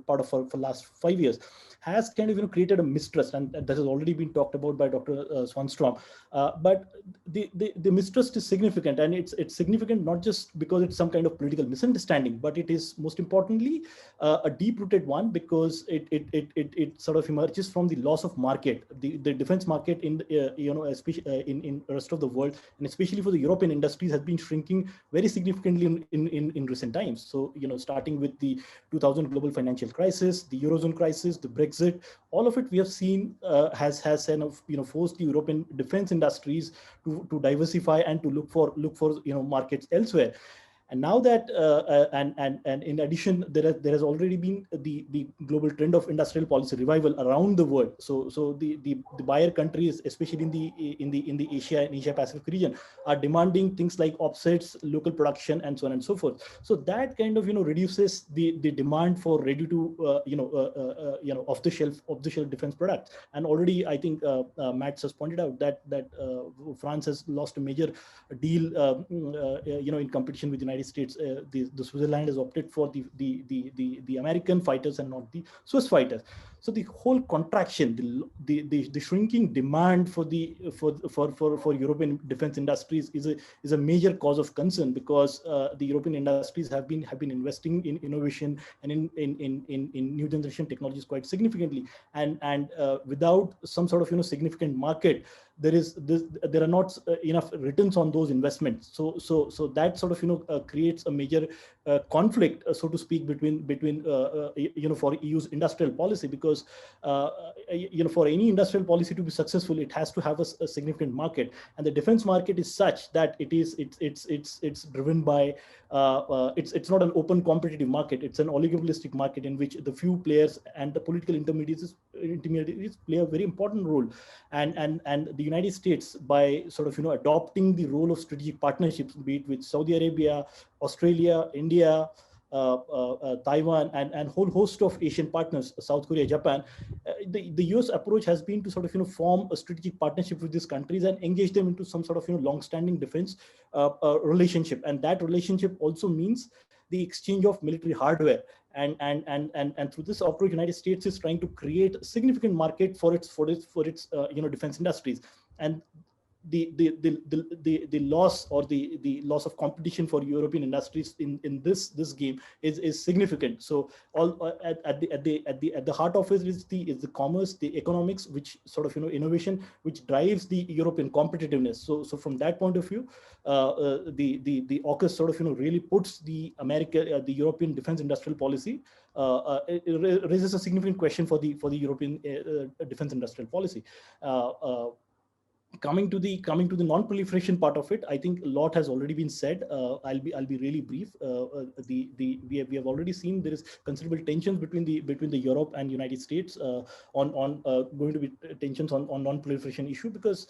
part of for last 5 years, has kind of created a mistrust, and that has already been talked about by Dr. Swanstrom. But the mistrust is significant, and it's significant not just because it's some kind of political misunderstanding, but it is most importantly a deep-rooted one, because it sort of emerges from the loss of market. The defense market in especially in the rest of the world, and especially for the European industries, has been shrinking very significantly in recent times. So starting with the 2000 global financial crisis, the Eurozone crisis, the Brexit, all of it we have seen has kind of forced the European defense industries to diversify and to look for markets elsewhere. And now that and in addition, there has already been the global trend of industrial policy revival around the world. So the buyer countries, especially in the Asia and Asia Pacific region, are demanding things like offsets, local production, and so on and so forth. So that kind of reduces the demand for ready to off the shelf defense products. And already I think Matt has pointed out that France has lost a major deal in competition with the United States. The Switzerland has opted for the American fighters and not the Swiss fighters. So the whole contraction, the shrinking demand for European defense industries is a major cause of concern, because the European industries have been investing in innovation and in new generation technologies quite significantly, and without some sort of significant market, there are not enough returns on those investments. So that sort of creates a major conflict, so to speak, between for EU's industrial policy, because for any industrial policy to be successful, it has to have a significant market, and the defense market is such that it's driven by it's not an open competitive market. It's an oligopolistic market in which the few players and the political intermediaries play a very important role, and the United States, by sort of adopting the role of strategic partnerships, be it with Saudi Arabia, Australia, India, Taiwan, and whole host of Asian partners, South Korea, Japan, the US approach has been to sort of form a strategic partnership with these countries and engage them into some sort of long-standing defense relationship, and that relationship also means the exchange of military hardware, and through this approach, United States is trying to create a significant market for its defense industries, and the loss or the loss of competition for European industries in this game is significant. So all at the heart of it is the commerce, the economics, which sort of innovation, which drives the European competitiveness. So from that point of view, the AUKUS sort of really puts the European defense industrial policy. It raises a significant question for the European defense industrial policy. Coming to the non-proliferation part of it, I think a lot has already been said. I'll be really brief. We have already seen there is considerable tensions between the Europe and United States on going to be tensions on non-proliferation issue, because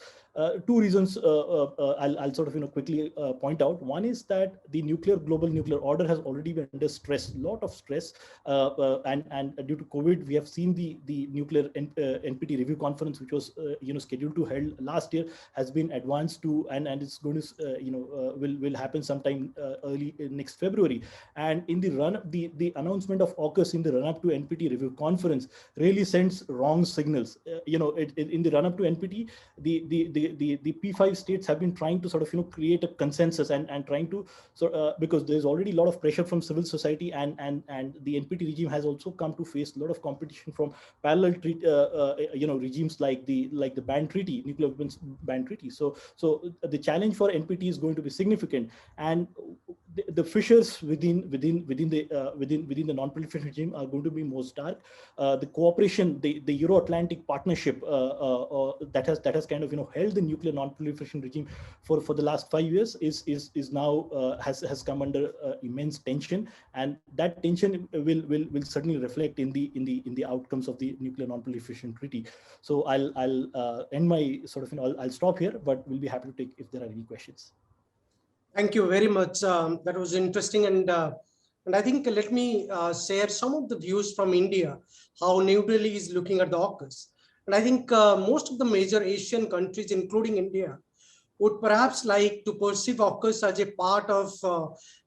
two reasons I'll sort of quickly point out. One is that the global nuclear order has already been under stress, lot of stress, and due to COVID, we have seen the nuclear NPT review conference, which was scheduled to held last year, year has been advanced to, and it's going to will happen sometime early next February. And in the announcement of AUKUS in the run up to NPT review conference really sends wrong signals. In the run up to NPT, the P5 states have been trying to sort of create a consensus and trying to because there's already a lot of pressure from civil society, and the NPT regime has also come to face a lot of competition from parallel regimes like the ban treaty, nuclear weapons ban treaty. So the challenge for NPT is going to be significant, and the fissures within the non-proliferation regime are going to be more stark. The cooperation, the Euro-Atlantic partnership that has kind of held the nuclear non-proliferation regime for the last 5 years is now has come under immense tension, and that tension will certainly reflect in the outcomes of the nuclear non-proliferation treaty. So I'll end my sort of I'll stop here, but we'll be happy to take if there are any questions. Thank you very much. That was interesting, and I think let me share some of the views from India, how New Delhi is looking at the AUKUS. And I think most of the major Asian countries, including India, would perhaps like to perceive AUKUS as a part of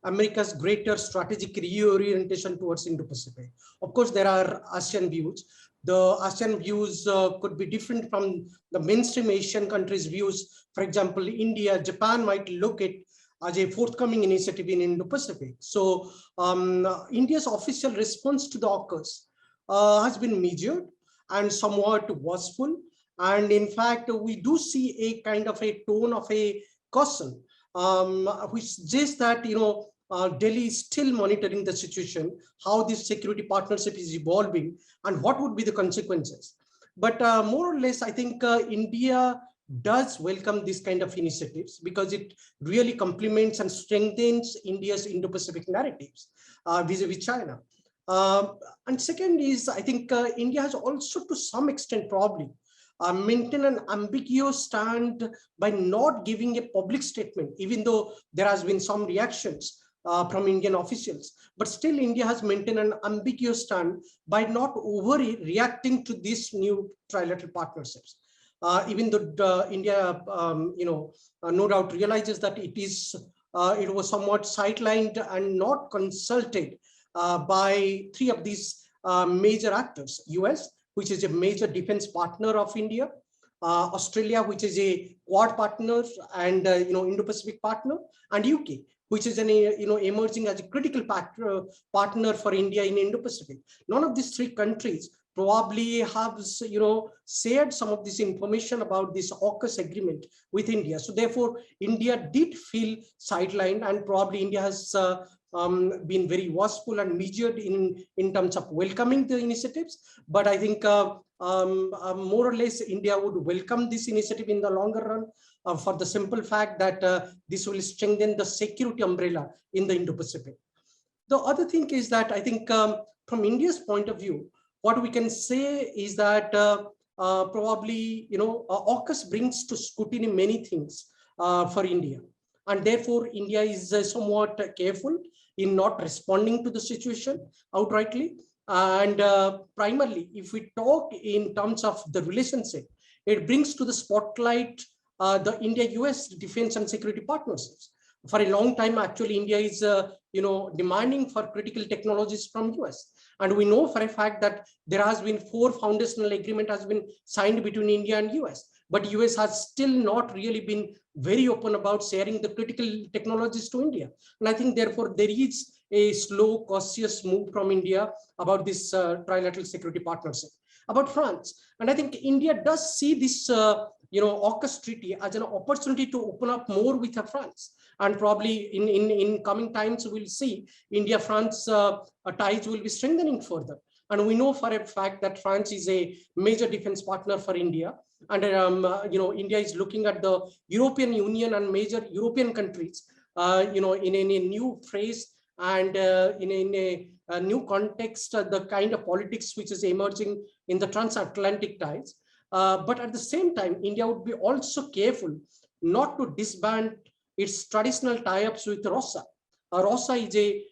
America's greater strategic reorientation towards Indo-Pacific. Of course, there are ASEAN views. The ASEAN views could be different from the mainstream Asian countries' views. For example, India, Japan might look at as a forthcoming initiative in Indo-Pacific. So India's official response to the AUKUS has been measured and somewhat watchful. And in fact, we do see a kind of a tone of a caution, which suggests that Delhi is still monitoring the situation, how this security partnership is evolving, and what would be the consequences. But more or less, I think India does welcome this kind of initiatives because it really complements and strengthens India's Indo-Pacific narratives vis-a-vis China. And second is, I think India has also to some extent probably maintain an ambiguous stand by not giving a public statement, even though there has been some reactions from Indian officials. But still, India has maintained an ambiguous stand by not overreacting to these new trilateral partnerships. Even though India, no doubt realizes that it was somewhat sidelined and not consulted by three of these major actors: US, which is a major defense partner of India; Australia, which is a Quad partner and Indo-Pacific partner; and UK, which is an emerging as a critical partner for India in Indo-Pacific. None of these three countries probably have shared some of this information about this AUKUS agreement with India. So therefore, India did feel sidelined, and probably India has been very watchful and measured in terms of welcoming the initiatives. But I think more or less India would welcome this initiative in the longer run for the simple fact that this will strengthen the security umbrella in the Indo-Pacific. The other thing is that I think from India's point of view, what we can say is that probably AUKUS brings to scrutiny many things for India, and therefore India is somewhat careful in not responding to the situation outrightly. And primarily, if we talk in terms of the relationship, it brings to the spotlight the India-US defense and security partnerships. For a long time, actually, India is demanding for critical technologies from US. And we know for a fact that there has been 4 foundational agreement has been signed between India and US, but US has still not really been very open about sharing the critical technologies to India. And I think therefore there is a slow, cautious move from India about this trilateral security partnership. About France, and I think India does see this AUKUS treaty as an opportunity to open up more with France. And probably in coming times, we'll see India-France ties will be strengthening further. And we know for a fact that France is a major defense partner for India. And India is looking at the European Union and major European countries, in a new phrase and in a new context, the kind of politics which is emerging in the transatlantic ties. But at the same time, India would be also careful not to disband its traditional tie-ups with Russia. Russia is a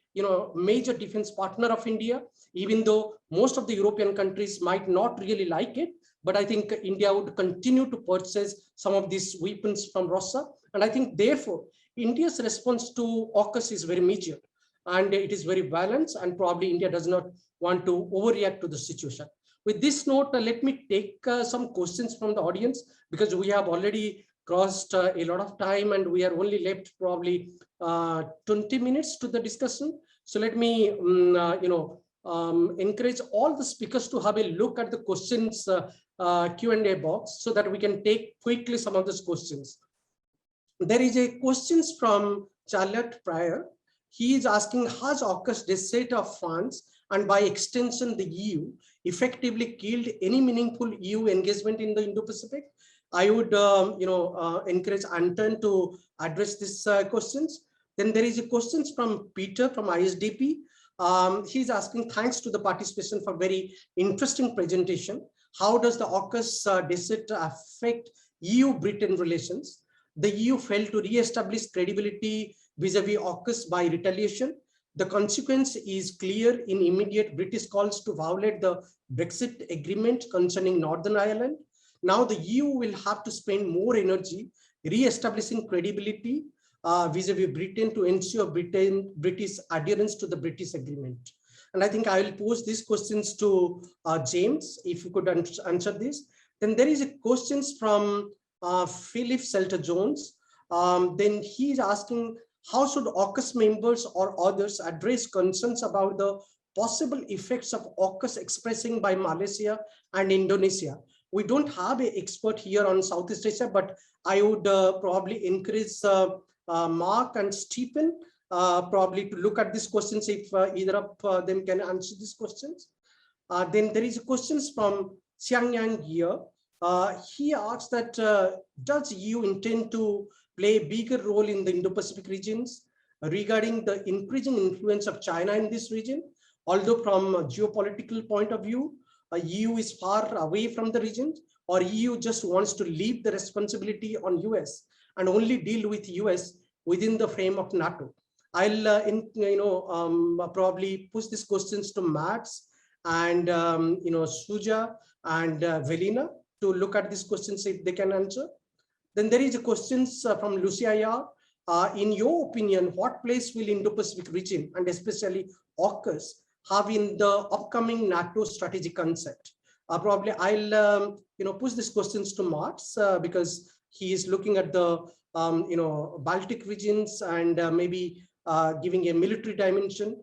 major defense partner of India, even though most of the European countries might not really like it. but I think India would continue to purchase some of these weapons from Russia. And I think therefore, India's response to AUKUS is very measured and it is very balanced, and probably India does not want to overreact to the situation. With this note, let me take some questions from the audience, because we have already crossed a lot of time and we are only left probably 20 minutes to the discussion. So let me, encourage all the speakers to have a look at the questions Q&A box so that we can take quickly some of those questions. There is a questions from Charlotte Pryor. He is asking, has AUKUS deficit of funds and by extension the EU effectively killed any meaningful EU engagement in the Indo-Pacific? I would encourage Anton to address these questions. Then there is a questions from Peter from ISDP. He's asking, thanks to the participation for very interesting presentation. How does the AUKUS deficit affect EU-Britain relations? The EU failed to re-establish credibility vis-a-vis AUKUS by retaliation. The consequence is clear in immediate British calls to violate the Brexit agreement concerning Northern Ireland. Now the EU will have to spend more energy re-establishing credibility vis-a-vis Britain to ensure British adherence to the British agreement. And I think I will pose these questions to James, if you could answer this. Then there is a questions from Philip Selter-Jones. Then he is asking, how should AUKUS members or others address concerns about the possible effects of AUKUS expressing by Malaysia and Indonesia? We don't have an expert here on Southeast Asia, but I would probably encourage Mark and Stephen probably to look at these questions if either of them can answer these questions. Then there is questions from Xiang Yang here. He asks that does EU intend to play a bigger role in the Indo-Pacific regions regarding the increasing influence of China in this region? Although from a geopolitical point of view, EU is far away from the region, or EU just wants to leave the responsibility on US and only deal with US within the frame of NATO. I'll probably push these questions to Mats and Suja and Velina to look at these questions if they can answer. Then there is a questions from Lucia. In your opinion, what place will Indo-Pacific region and especially AUKUS have in the upcoming NATO strategic concept? Probably I'll push these questions to Mats because he is looking at the Baltic regions and maybe giving a military dimension.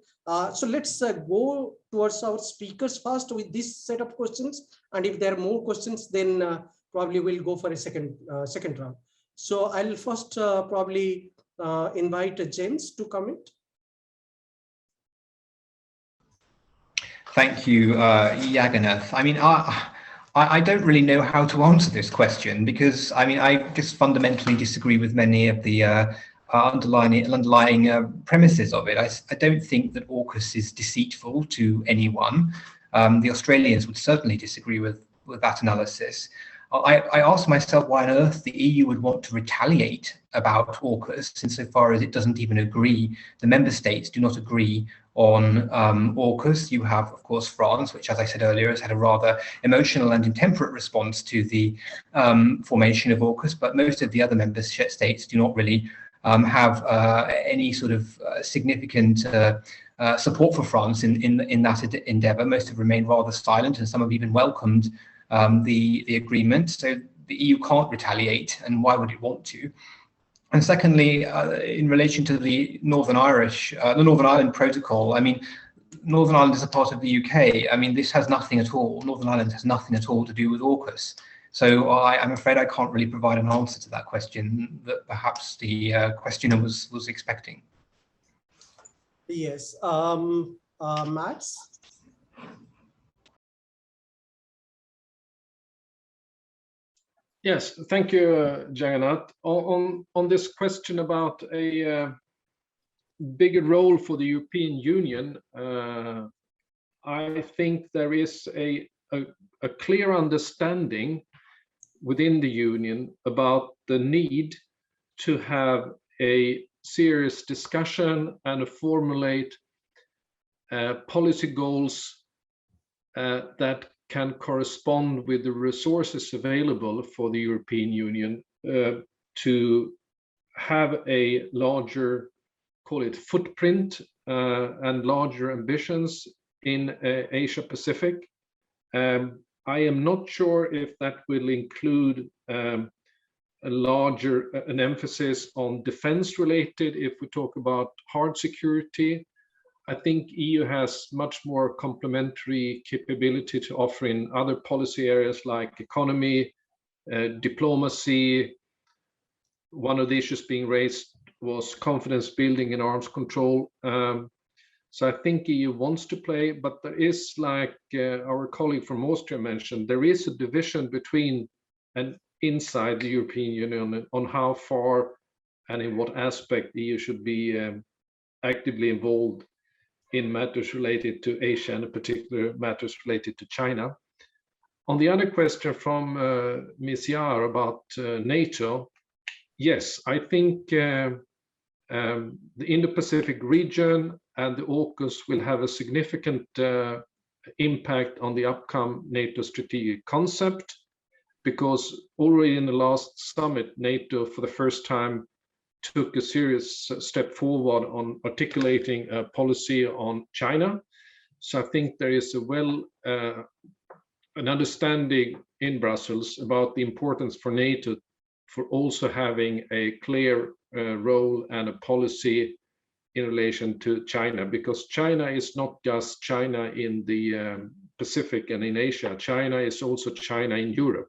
So let's go towards our speakers first with this set of questions, and if there are more questions, then probably we'll go for a second round. So I'll first probably invite James to comment. Thank you, Jagannath. I mean, I don't really know how to answer this question because, I mean, I just fundamentally disagree with many of the underlying premises of it. I don't think that AUKUS is deceitful to anyone. The Australians would certainly disagree with that analysis. I ask myself why on earth the EU would want to retaliate about AUKUS insofar as it doesn't even agree. The member states do not agree on AUKUS. You have, of course, France, which, as I said earlier, has had a rather emotional and intemperate response to the formation of AUKUS, but most of the other member states do not really have any sort of significant support for France in that endeavour. Most have remained rather silent, and some have even welcomed the agreement. So the EU can't retaliate, and why would it want to? And secondly, in relation to the Northern Ireland Protocol, I mean, Northern Ireland is a part of the UK. I mean, this has nothing at all. Northern Ireland has nothing at all to do with AUKUS. So I'm afraid I can't really provide an answer to that question that perhaps the questioner was expecting. Yes, Mats? Yes, thank you, Jagannath. On this question about a bigger role for the European Union, I think there is a clear understanding within the Union about the need to have a serious discussion and formulate policy goals that can correspond with the resources available for the European Union to have a larger, call it footprint, and larger ambitions in Asia Pacific. I am not sure if that will include an emphasis on defense related. If we talk about hard security, I think EU has much more complementary capability to offer in other policy areas like economy, diplomacy. One of the issues being raised was confidence building and arms control. So I think EU wants to play, but there is, like our colleague from Austria mentioned, there is a division between and inside the European Union on how far and in what aspect the EU should be actively involved in matters related to Asia and in particular matters related to China. On the other question from Ms. Yar about NATO, yes, I think the Indo-Pacific region and the AUKUS will have a significant impact on the upcoming NATO strategic concept, because already in the last summit, NATO for the first time took a serious step forward on articulating a policy on China. So I think there is an understanding in Brussels about the importance for NATO for also having a clear role and a policy in relation to China, because China is not just China in the Pacific and in Asia. China is also China in Europe.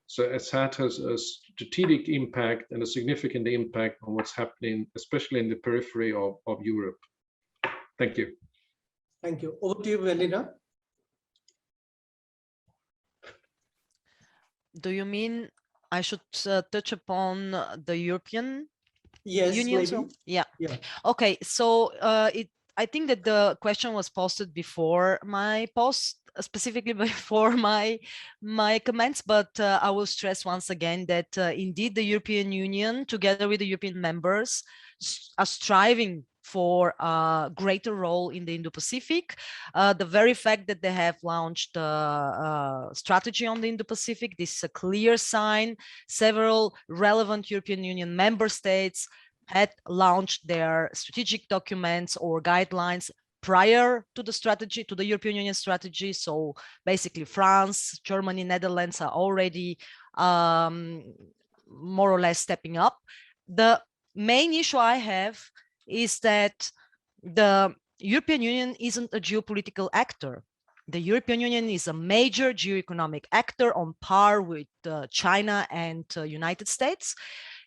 So it has a strategic impact and a significant impact on what's happening, especially in the periphery of Europe. Thank you. Thank you. Over to you, Velina. Do you mean I should touch upon the European Union? Maybe. So, yeah. Okay. So I think that the question was posted before my post, specifically before my comments, but I will stress once again that indeed the European Union, together with the European members, are striving for a greater role in the Indo-Pacific. The very fact that they have launched a strategy on the Indo-Pacific, this is a clear sign. Several relevant European Union member states had launched their strategic documents or guidelines prior to the strategy, to the European Union strategy. So basically France, Germany, Netherlands are already more or less stepping up. The main issue I have is that the European Union isn't a geopolitical actor. The European Union is a major geoeconomic actor on par with China and United States.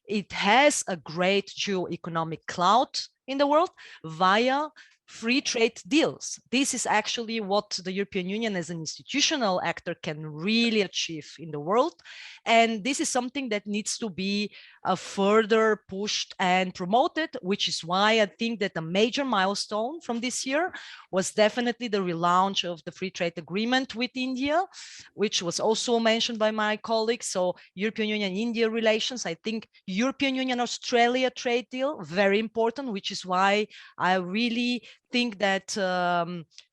It has a great geoeconomic clout in the world via free trade deals. This is actually what the European Union as an institutional actor can really achieve in the world. And this is something that needs to be further pushed and promoted, which is why I think that a major milestone from this year was definitely the relaunch of the free trade agreement with India, which was also mentioned by my colleagues. So European Union-India relations, I think European Union-Australia trade deal, very important, which is why I really think that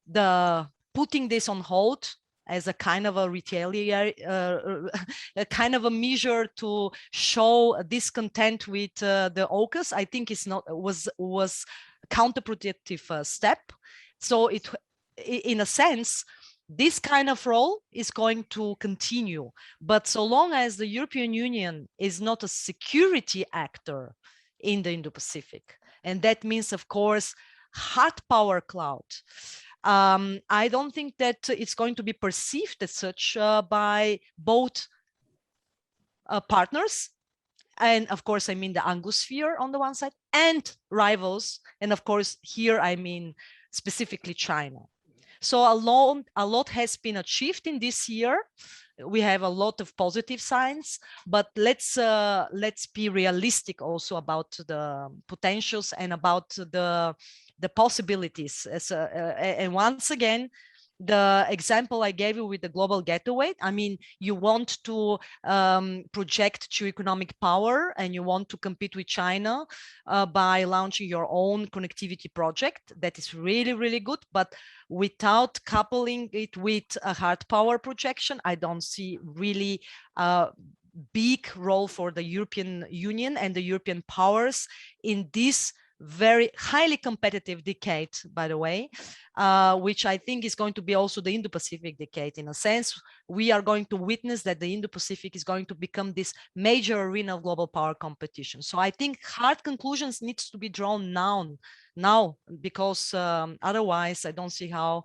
the putting this on hold as a kind of a retaliatory, a kind of a measure to show a discontent with the AUKUS, I think was counterproductive step. So it, in a sense, this kind of role is going to continue. But so long as the European Union is not a security actor in the Indo-Pacific, and that means, of course, hard power cloud, I don't think that it's going to be perceived as such by both partners. And of course, I mean the Anglosphere on the one side and rivals. And of course, here I mean specifically China. So a lot has been achieved in this year. We have a lot of positive signs, but let's be realistic also about the potentials and about the possibilities. And once again, the example I gave you with the global gateway. I mean, you want to project your economic power and you want to compete with China by launching your own connectivity project. That is really, really good. But without coupling it with a hard power projection, I don't see really a big role for the European Union and the European powers in this very highly competitive decade, by the way, which I think is going to be also the Indo-Pacific decade. In a sense, we are going to witness that the Indo-Pacific is going to become this major arena of global power competition. So I think hard conclusions needs to be drawn now, because otherwise I don't see how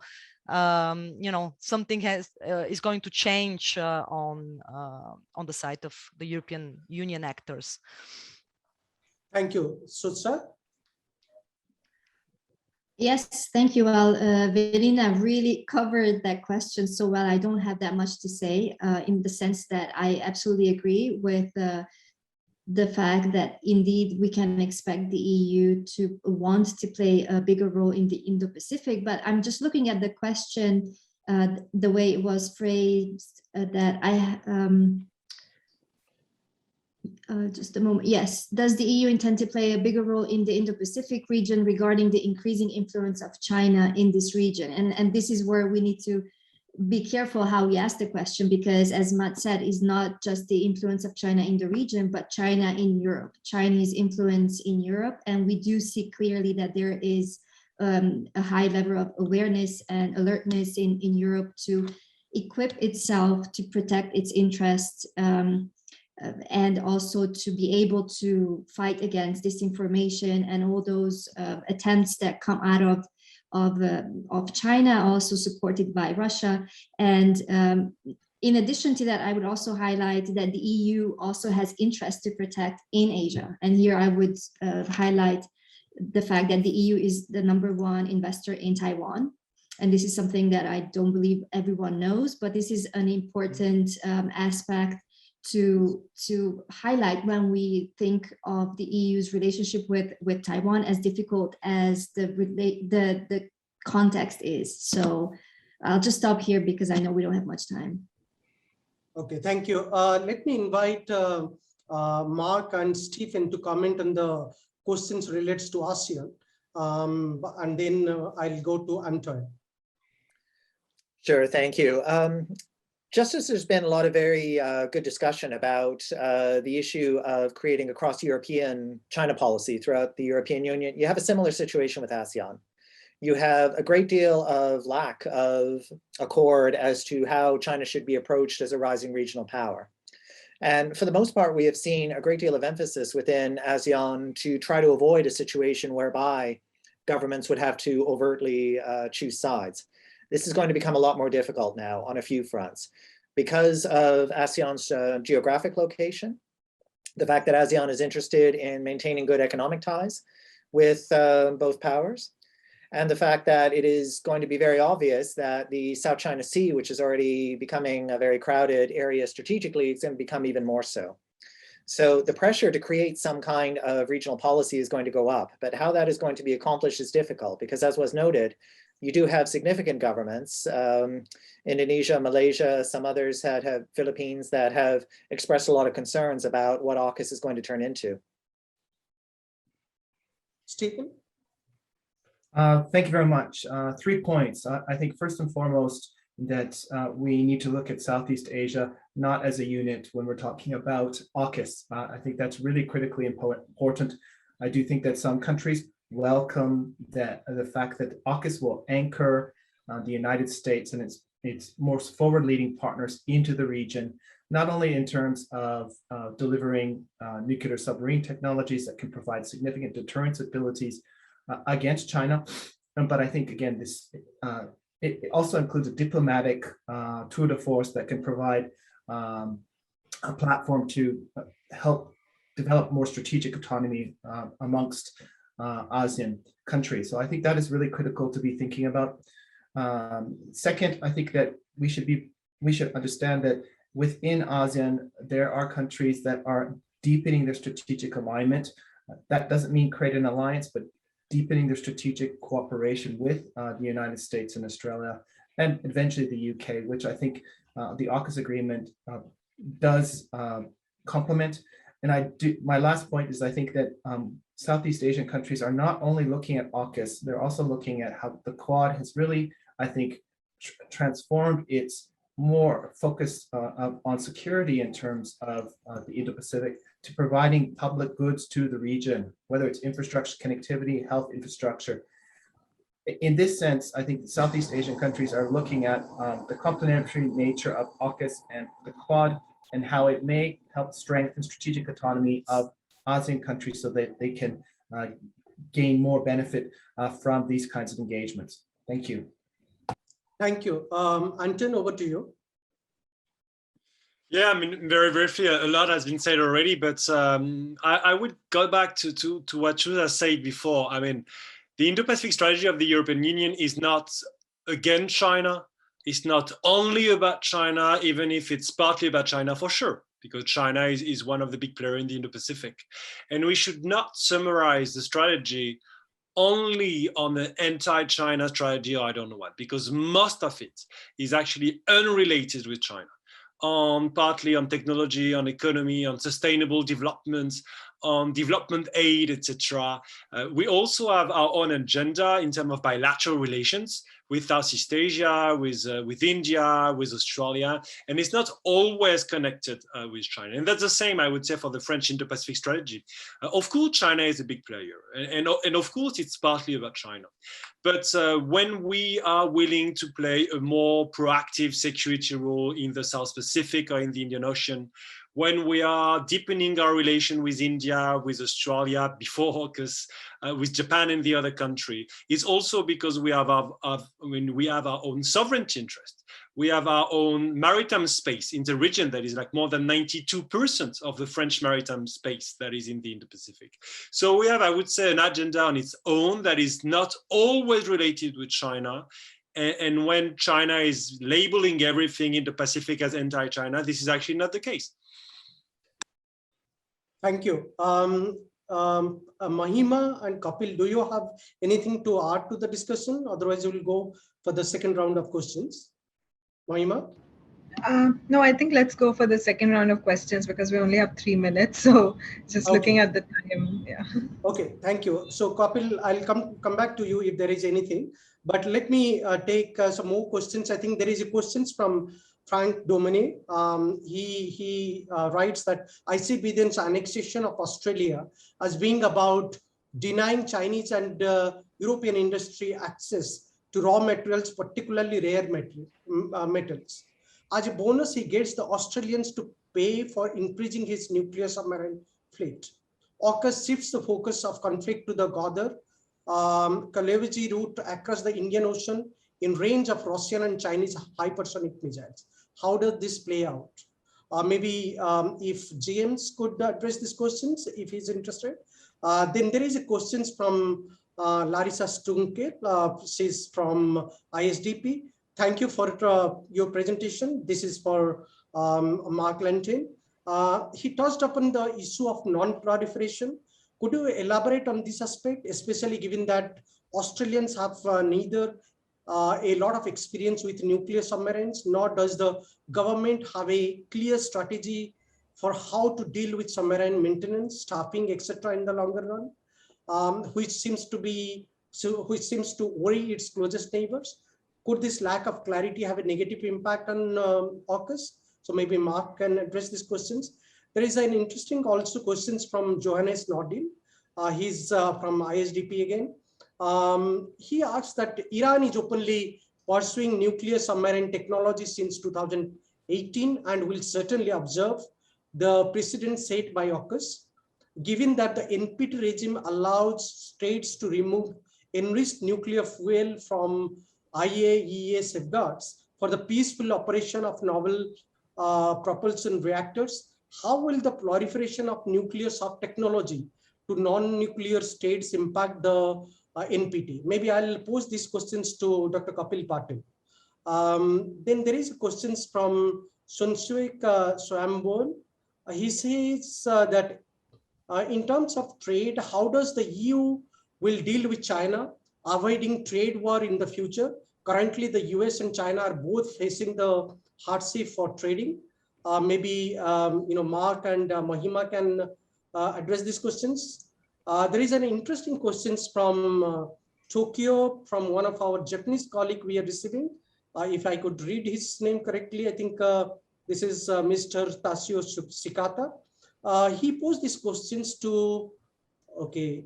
something is going to change on the side of the European Union actors. Thank you. Sutsa? Yes, thank you. Well, Verena really covered that question so well. I don't have that much to say in the sense that I absolutely agree with the fact that indeed we can expect the EU to want to play a bigger role in the Indo-Pacific. But I'm just looking at the question, the way it was phrased, that I just a moment. Yes. Does the EU intend to play a bigger role in the Indo-Pacific region regarding the increasing influence of China in this region? And this is where we need to be careful how we ask the question, because as Matt said, it's not just the influence of China in the region, but China in Europe, Chinese influence in Europe. And we do see clearly that there is a high level of awareness and alertness in Europe to equip itself to protect its interests, and also to be able to fight against disinformation and all those attempts that come out of China, also supported by Russia. And in addition to that, I would also highlight that the EU also has interest to protect in Asia. And here I would highlight the fact that the EU is the #1 investor in Taiwan. And this is something that I don't believe everyone knows, but this is an important aspect to highlight when we think of the EU's relationship with Taiwan, as difficult as the context is. So I'll just stop here because I know we don't have much time. Okay, thank you. Let me invite Mark and Stephen to comment on the questions related to ASEAN, and then I'll go to Anton. Sure, thank you. Just as there's been a lot of very good discussion about the issue of creating a cross-European China policy throughout the European Union, you have a similar situation with ASEAN. You have a great deal of lack of accord as to how China should be approached as a rising regional power. And for the most part, we have seen a great deal of emphasis within ASEAN to try to avoid a situation whereby governments would have to overtly choose sides. This is going to become a lot more difficult now on a few fronts because of ASEAN's geographic location, the fact that ASEAN is interested in maintaining good economic ties with both powers, and the fact that it is going to be very obvious that the South China Sea, which is already becoming a very crowded area strategically, is going to become even more so. So the pressure to create some kind of regional policy is going to go up, but how that is going to be accomplished is difficult because, as was noted, you do have significant governments, Indonesia, Malaysia, some others that have Philippines that have expressed a lot of concerns about what AUKUS is going to turn into. Stephen? Thank you very much. 3 points. I think first and foremost that we need to look at Southeast Asia not as a unit when we're talking about AUKUS. I think that's really critically important. I do think that some countries welcome the fact that AUKUS will anchor the United States and its most forward-leading partners into the region, not only in terms of delivering nuclear submarine technologies that can provide significant deterrence abilities against China, but I think again it also includes a diplomatic tour de force that can provide a platform to help develop more strategic autonomy amongst ASEAN countries. So I think that is really critical to be thinking about. Second, I think that we should understand that within ASEAN, there are countries that are deepening their strategic alignment. That doesn't mean create an alliance, but deepening their strategic cooperation with the United States and Australia and eventually the UK, which I think the AUKUS agreement does complement. And my last point is I think that Southeast Asian countries are not only looking at AUKUS, they're also looking at how the Quad has really, I think, transformed its more focus on security in terms of the Indo-Pacific to providing public goods to the region, whether it's infrastructure, connectivity, health infrastructure. In this sense, I think the Southeast Asian countries are looking at the complementary nature of AUKUS and the Quad and how it may help strengthen strategic autonomy of ASEAN countries so that they can gain more benefit from these kinds of engagements. Thank you. Thank you. Anton, over to you. Yeah, I mean, very briefly, a lot has been said already, but I would go back to what Shuza said before. I mean, the Indo-Pacific strategy of the European Union is not against China. It's not only about China, even if it's partly about China for sure, because China is one of the big players in the Indo-Pacific. And we should not summarize the strategy only on the anti-China strategy or I don't know what, because most of it is actually unrelated with China, partly on technology, on economy, on sustainable development, on development aid, etc. We also have our own agenda in terms of bilateral relations with Southeast Asia, with India, with Australia, and it's not always connected with China. And that's the same, I would say, for the French Indo-Pacific strategy. Of course, China is a big player, and of course, it's partly about China. But when we are willing to play a more proactive security role in the South Pacific or in the Indian Ocean, when we are deepening our relation with India, with Australia, before AUKUS, with Japan and the other country, it's also because we have our own sovereignty interest. We have our own maritime space in the region that is like more than 92% of the French maritime space that is in the Indo-Pacific. So we have, I would say, an agenda on its own that is not always related with China. And when China is labeling everything in the Pacific as anti-China, this is actually not the case. Thank you. Mahima and Kapil, do you have anything to add to the discussion? Otherwise, we will go for the second round of questions. Mahima? No, I think let's go for the second round of questions because we only have 3 minutes. So just looking at the time, yeah. Okay, thank you. So Kapil, I'll come back to you if there is anything. But let me take some more questions. I think there is a questions from Frank Domine. He writes that I see Biden's annexation of Australia as being about denying Chinese and European industry access to raw materials, particularly rare metals. As a bonus, he gets the Australians to pay for increasing his nuclear submarine fleet. AUKUS shifts the focus of conflict to the Gwadar, Kaleviji route across the Indian Ocean in range of Russian and Chinese hypersonic missiles. How does this play out? Maybe if James could address these questions, if he's interested. Then there is a question from Larissa Stunke. She's from ISDP. Thank you for your presentation. This is for Mark Lentin. He touched upon the issue of non-proliferation. Could you elaborate on this aspect, especially given that Australians have neither a lot of experience with nuclear submarines, nor does the government have a clear strategy for how to deal with submarine maintenance, staffing, etc. in the longer run, which seems to worry its closest neighbors. Could this lack of clarity have a negative impact on AUKUS? So maybe Mark can address these questions. There is an interesting also questions from Johannes Nordin. He's from ISDP again. He asks that Iran is openly pursuing nuclear submarine technology since 2018 and will certainly observe the precedent set by AUKUS. Given that the NPT regime allows states to remove enriched nuclear fuel from IAEA safeguards for the peaceful operation of novel propulsion reactors, how will the proliferation of nuclear soft technology to non-nuclear states impact the NPT? Maybe I'll pose these questions to Dr. Kapil Patil. Then there is questions from Sunsuik Swambon. He says that in terms of trade, how does the EU will deal with China, avoiding trade war in the future, Currently, the US and China are both facing the hardship for trading. Maybe Mark and Mahima can address these questions. There is an interesting questions from Tokyo, from one of our Japanese colleague we are receiving. If I could read his name correctly, I think this is Mr. Tasio Shikata. He posed these questions to, okay,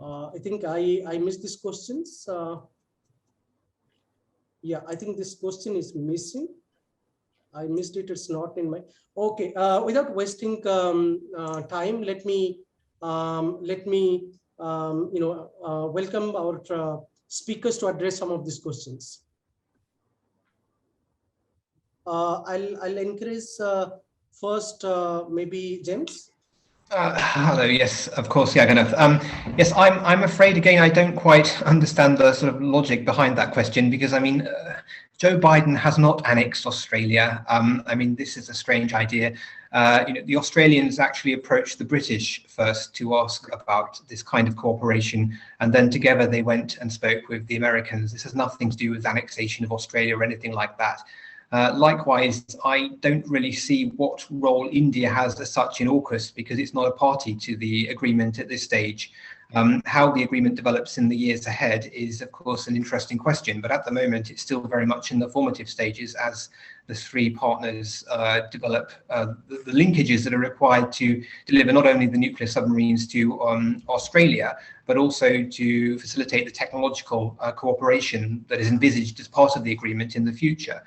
I think I missed these questions. Yeah, I think this question is missing. I missed it. It's not in my. Okay. Without wasting time, let me welcome our speakers to address some of these questions. I'll encourage first maybe James. Hello. Yes, of course, Jagannath. Yes, I'm afraid again I don't quite understand the sort of logic behind that question, because I mean, Joe Biden has not annexed Australia. I mean, this is a strange idea. The Australians actually approached the British first to ask about this kind of cooperation, and then together they went and spoke with the Americans. This has nothing to do with annexation of Australia or anything like that. Likewise, I don't really see what role India has as such in AUKUS, because it's not a party to the agreement at this stage. How the agreement develops in the years ahead is, of course, an interesting question, but at the moment it's still very much in the formative stages as the three partners develop the linkages that are required to deliver not only the nuclear submarines to Australia, but also to facilitate the technological cooperation that is envisaged as part of the agreement in the future.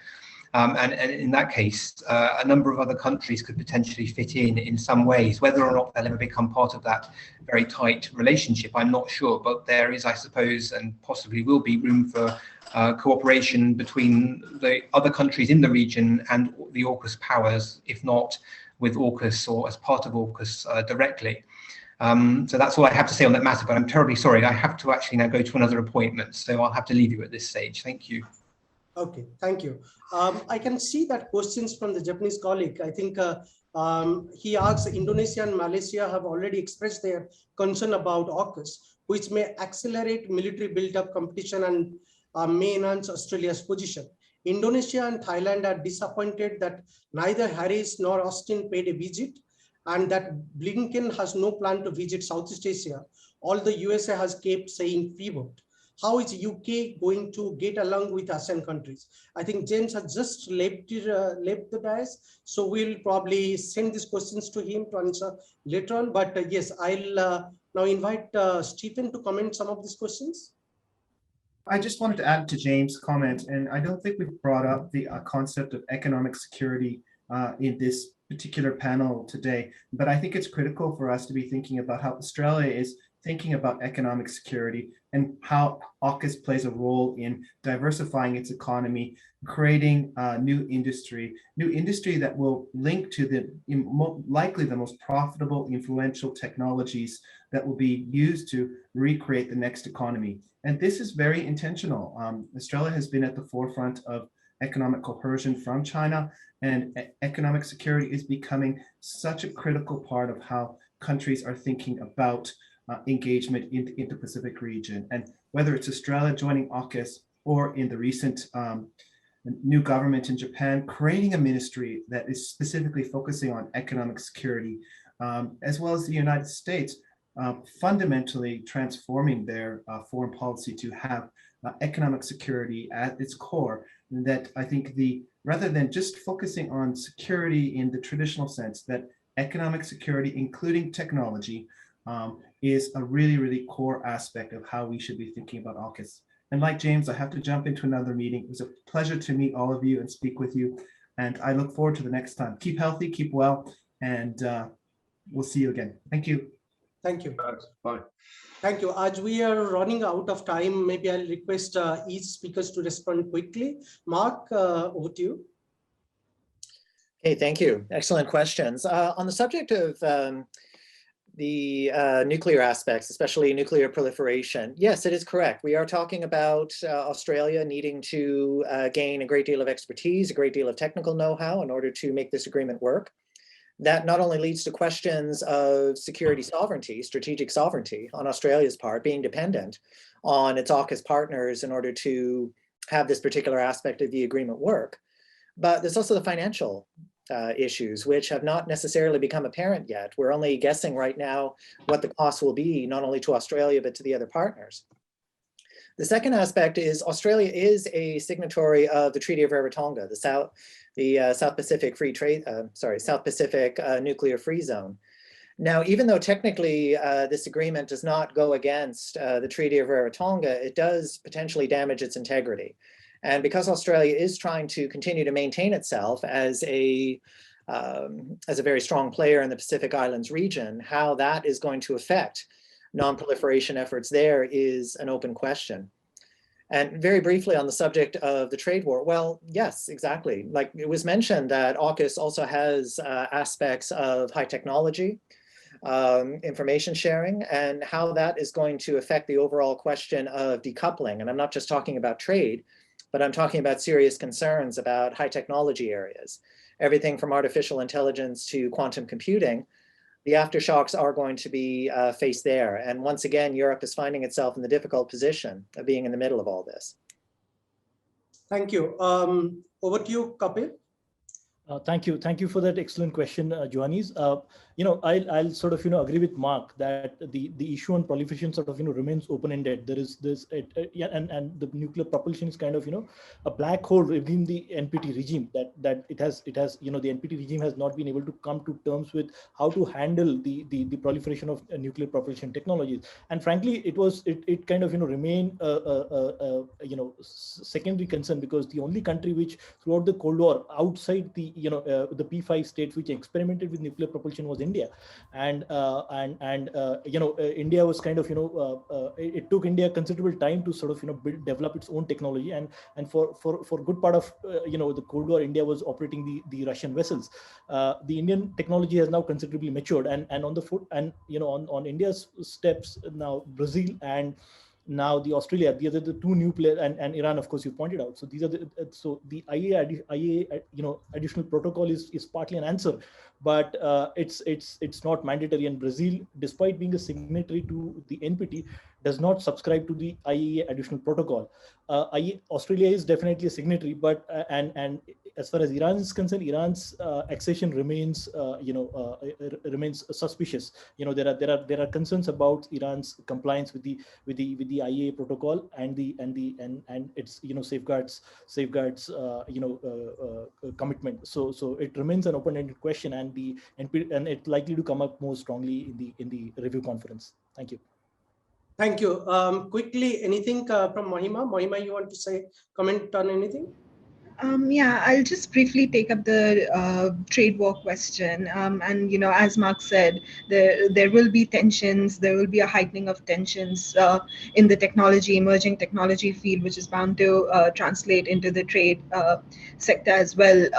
And in that case, a number of other countries could potentially fit in some ways. Whether or not they'll ever become part of that very tight relationship, I'm not sure. But there is, I suppose, and possibly will be room for cooperation between the other countries in the region and the AUKUS powers, if not with AUKUS or as part of AUKUS directly. So that's all I have to say on that matter. But I'm terribly sorry. I have to actually now go to another appointment. So I'll have to leave you at this stage. Thank you. Okay, thank you. I can see that questions from the Japanese colleague. I think he asks, Indonesia and Malaysia have already expressed their concern about AUKUS, which may accelerate military build-up competition and may enhance Australia's position. Indonesia and Thailand are disappointed that neither Harris nor Austin paid a visit, and that Blinken has no plan to visit Southeast Asia. All the USA has kept saying pivot. How is UK going to get along with ASEAN countries? I think James has just left the dais, so we'll probably send these questions to him to answer later on. But yes, I'll now invite Stephen to comment some of these questions. I just wanted to add to James' comment, and I don't think we've brought up the concept of economic security in this particular panel today, but I think it's critical for us to be thinking about how Australia is thinking about economic security and how AUKUS plays a role in diversifying its economy, creating new industry that will link to likely the most profitable, influential technologies that will be used to recreate the next economy. And this is very intentional. Australia has been at the forefront of economic coercion from China, and economic security is becoming such a critical part of how countries are thinking about engagement in the Indo-Pacific region. And whether it's Australia joining AUKUS or in the recent new government in Japan, creating a ministry that is specifically focusing on economic security, as well as the United States, fundamentally transforming their foreign policy to have economic security at its core. That I think rather than just focusing on security in the traditional sense, that economic security, including technology, is a really, really core aspect of how we should be thinking about AUKUS. And like James, I have to jump into another meeting. It was a pleasure to meet all of you and speak with you. And I look forward to the next time. Keep healthy, keep well, and we'll see you again. Thank you. Thank you. Bye. Thank you. As we are running out of time, maybe I'll request each speakers to respond quickly. Mark, over to you. Okay, thank you. Excellent questions. On the subject of the nuclear aspects, especially nuclear proliferation, yes, it is correct. We are talking about Australia needing to gain a great deal of expertise, a great deal of technical know-how in order to make this agreement work. that not only leads to questions of security sovereignty, strategic sovereignty on Australia's part, being dependent on its AUKUS partners in order to have this particular aspect of the agreement work, but there's also the financial issues, which have not necessarily become apparent yet. We're only guessing right now what the cost will be, not only to Australia, but to the other partners. The second aspect is Australia is a signatory of the Treaty of Rarotonga, the South Pacific South Pacific Nuclear Free Zone. Now, even though technically this agreement does not go against the Treaty of Rarotonga, it does potentially damage its integrity. And because Australia is trying to continue to maintain itself as a very strong player in the Pacific Islands region, how that is going to affect non-proliferation efforts there is an open question. And very briefly on the subject of the trade war, well, yes, exactly. Like it was mentioned that AUKUS also has aspects of high technology, information sharing, and how that is going to affect the overall question of decoupling. And I'm not just talking about trade, but I'm talking about serious concerns about high technology areas. Everything from artificial intelligence to quantum computing, the aftershocks are going to be faced there. And once again, Europe is finding itself in the difficult position of being in the middle of all this. Thank you. Over to you, Kapil. Thank you for that excellent question, Johannes. I'll sort of agree with Mark that the issue on proliferation sort of remains open-ended. There is this and the nuclear propulsion is kind of a black hole within the NPT regime that it has the NPT regime has not been able to come to terms with how to handle the proliferation of nuclear propulsion technologies. And frankly, it kind of remain secondary concern, because the only country which throughout the Cold War outside the P5 states which experimented with nuclear propulsion was India, and India was kind of it took India considerable time to sort of develop its own technology, and for good part of the Cold War, India was operating the Russian vessels. The Indian technology has now considerably matured, and on the foot, and on India's steps now, Brazil and now the Australia, these are the two new players, and Iran, of course, you pointed out. So these are the IAEA additional protocol is partly an answer, but it's not mandatory. And Brazil, despite being a signatory to the NPT, does not subscribe to the IAEA additional protocol. Australia is definitely a signatory, but and as far as Iran is concerned, Iran's accession remains remains suspicious. There are concerns about Iran's compliance with the IAEA protocol and its safeguards commitment. So it remains an open-ended question, and it's likely to come up more strongly in the review conference. Thank you. Thank you. Quickly, anything from Mahima? Mahima, you want to comment on anything? Yeah, I'll just briefly take up the trade war question. And as Mark said, there will be tensions. There will be a heightening of tensions in the emerging technology field, which is bound to translate into the trade sector as well.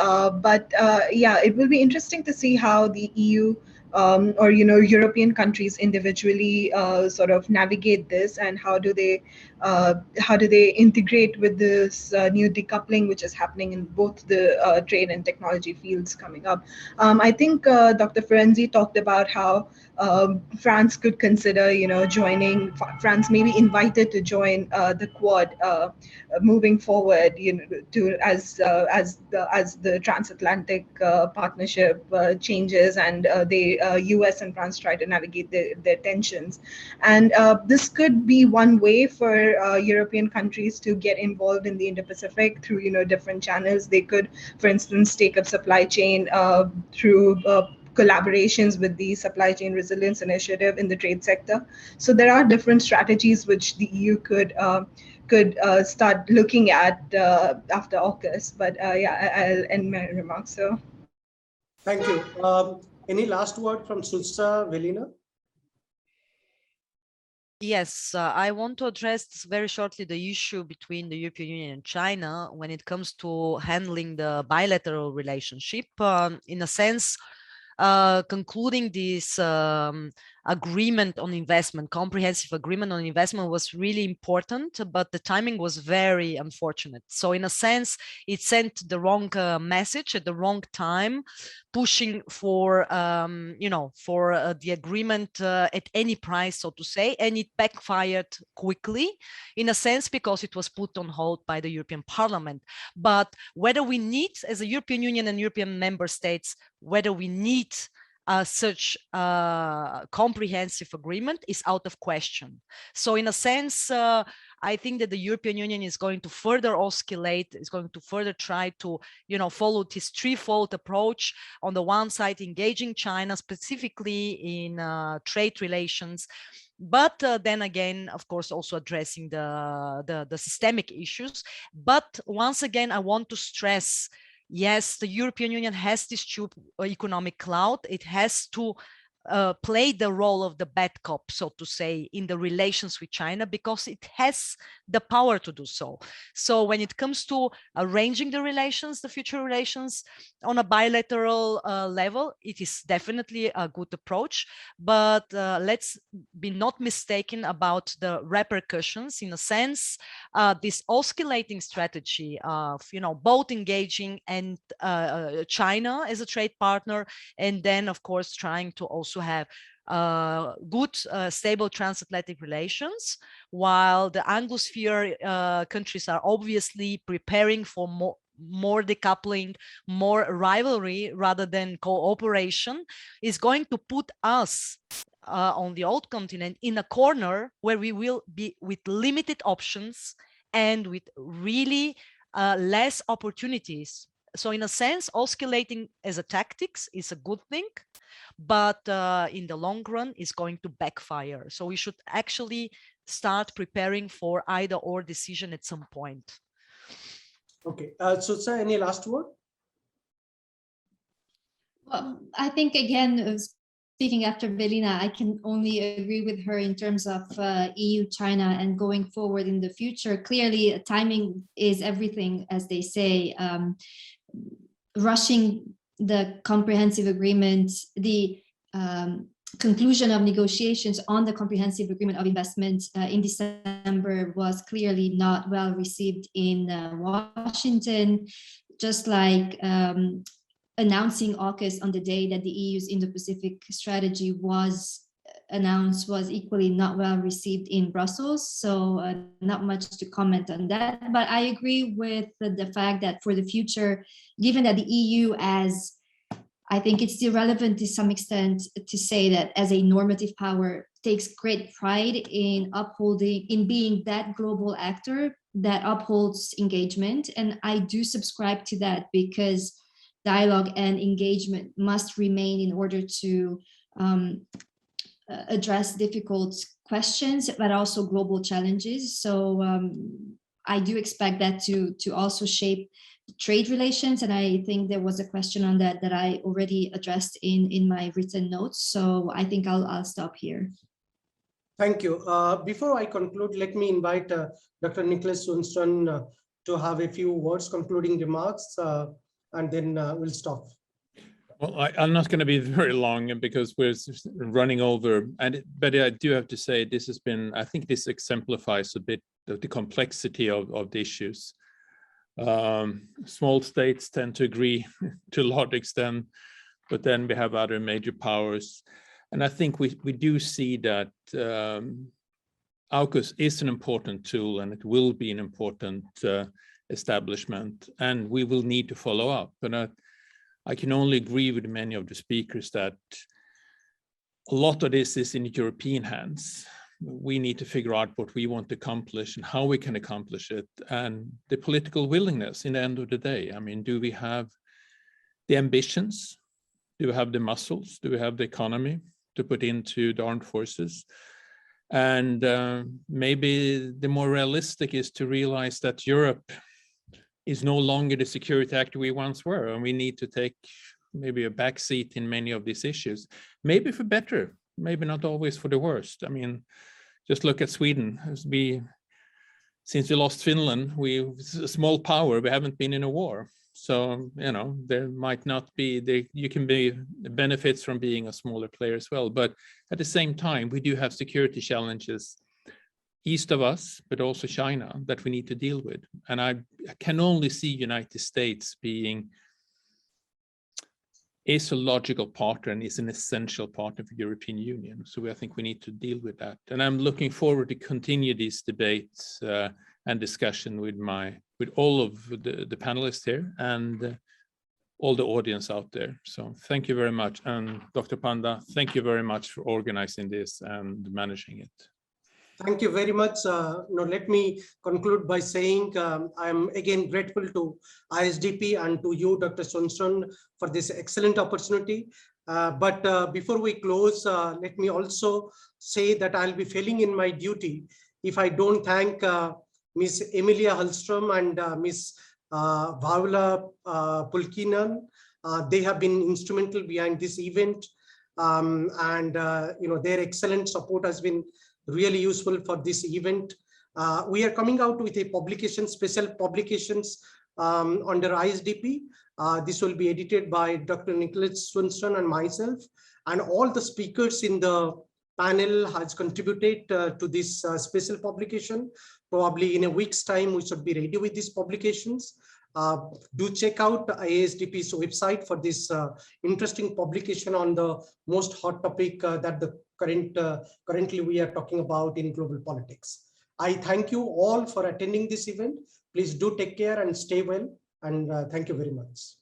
But yeah, it will be interesting to see how the EU or European countries individually sort of navigate this, and how do they integrate with this new decoupling which is happening in both the trade and technology fields coming up. I think Dr. Ferenczi talked about how France could consider joining. France may be invited to join the Quad moving forward, as the transatlantic partnership changes, and the US and France try to navigate their tensions. And this could be one way for European countries to get involved in the Indo-Pacific through different channels. They could, for instance, take up supply chain through collaborations with the Supply Chain Resilience Initiative in the trade sector. So there are different strategies which the EU could start looking at after AUKUS. But yeah, I'll end my remarks. So, thank you. Any last word from Sulsa, Velina? Yes, I want to address very shortly the issue between the European Union and China when it comes to handling the bilateral relationship. In a sense, concluding this agreement on investment, comprehensive agreement on investment was really important, but the timing was very unfortunate. So in a sense, it sent the wrong message at the wrong time, pushing for, the agreement at any price, so to say, and it backfired quickly, in a sense, because it was put on hold by the European Parliament. But whether we need, as a European Union and European member states, whether we need such comprehensive agreement is out of question. So in a sense, I think that the European Union is going to further oscillate, is going to further try to, follow this threefold approach. On the one side, engaging China specifically in trade relations, but then again, of course, also addressing the systemic issues. But once again, I want to stress, yes, the European Union has this economic clout. It has to play the role of the bad cop, so to say, in the relations with China, because it has the power to do so. So when it comes to arranging the relations, the future relations on a bilateral level, it is definitely a good approach. But let's be not mistaken about the repercussions. In a sense, this oscillating strategy of, both engaging and China as a trade partner, and then, of course, trying to also have good, stable transatlantic relations, while the Anglosphere countries are obviously preparing for more decoupling, more rivalry rather than cooperation, is going to put us on the old continent in a corner where we will be with limited options and with really less opportunities. So in a sense, oscillating as a tactics is a good thing, but in the long run is going to backfire. So we should actually start preparing for either or decision at some point. Okay, so sir, any last word? Well, I think again, speaking after Belina, I can only agree with her in terms of EU-China and going forward in the future. Clearly, timing is everything, as they say. Rushing the comprehensive agreement, the conclusion of negotiations on the comprehensive agreement of investment in December was clearly not well received in Washington, just like announcing AUKUS on the day that the EU's Indo-Pacific strategy was announced was equally not well received in Brussels. So not much to comment on that. But I agree with the fact that for the future, given that the EU, as I think it's still relevant to some extent to say that as a normative power, takes great pride in being that global actor that upholds engagement. And I do subscribe to that, because dialogue and engagement must remain in order to address difficult questions, but also global challenges. So I do expect that to also shape trade relations. And I think there was a question on that I already addressed in my written notes. So I think I'll stop here. Thank you. Before I conclude, let me invite Dr. Niklas Sundström to have a few words, concluding remarks, and then we'll stop. Well, I'm not going to be very long because we're running over, but I do have to say this has been, I think this exemplifies a bit of the complexity of the issues. Small states tend to agree to a large extent, but then we have other major powers. And I think we do see that AUKUS is an important tool, and it will be an important establishment, and we will need to follow up. And I can only agree with many of the speakers that a lot of this is in European hands. We need to figure out what we want to accomplish and how we can accomplish it, and the political willingness in the end of the day. I mean, do we have the ambitions? Do we have the muscles? Do we have the economy to put into the armed forces? And maybe the more realistic is to realize that Europe is no longer the security actor we once were, and we need to take maybe a backseat in many of these issues, maybe for better, maybe not always for the worst. I mean, just look at Sweden. As we since we lost Finland, we're a small power, we haven't been in a war. So, you know, there might not be, you can be benefits from being a smaller player as well. But at the same time, we do have security challenges east of us, but also China that we need to deal with. And I can only see United States is a logical partner and is an essential part of the European Union. So I think we need to deal with that. And I'm looking forward to continue these debates and discussion with all of the panelists here and all the audience out there. So thank you very much. And Dr. Panda, thank you very much for organizing this and managing it. Thank you very much. Let me conclude by saying I'm again grateful to ISDP and to you, Dr. Sundström, for this excellent opportunity. But before we close, let me also say that I'll be failing in my duty if I don't thank Ms. Emilia Hallström and Ms. Paula Pulkkinen. They have been instrumental behind this event, their excellent support has been really useful for this event. We are coming out with a publication, special publications under ISDP. This will be edited by Dr. Nicholas Sundström and myself, and all the speakers in the panel has contributed to this special publication. Probably in a week's time, we should be ready with these publications. Do check out ISDP's website for this interesting publication on the most hot topic that currently we are talking about in global politics. I thank you all for attending this event. Please do take care and stay well. And thank you very much.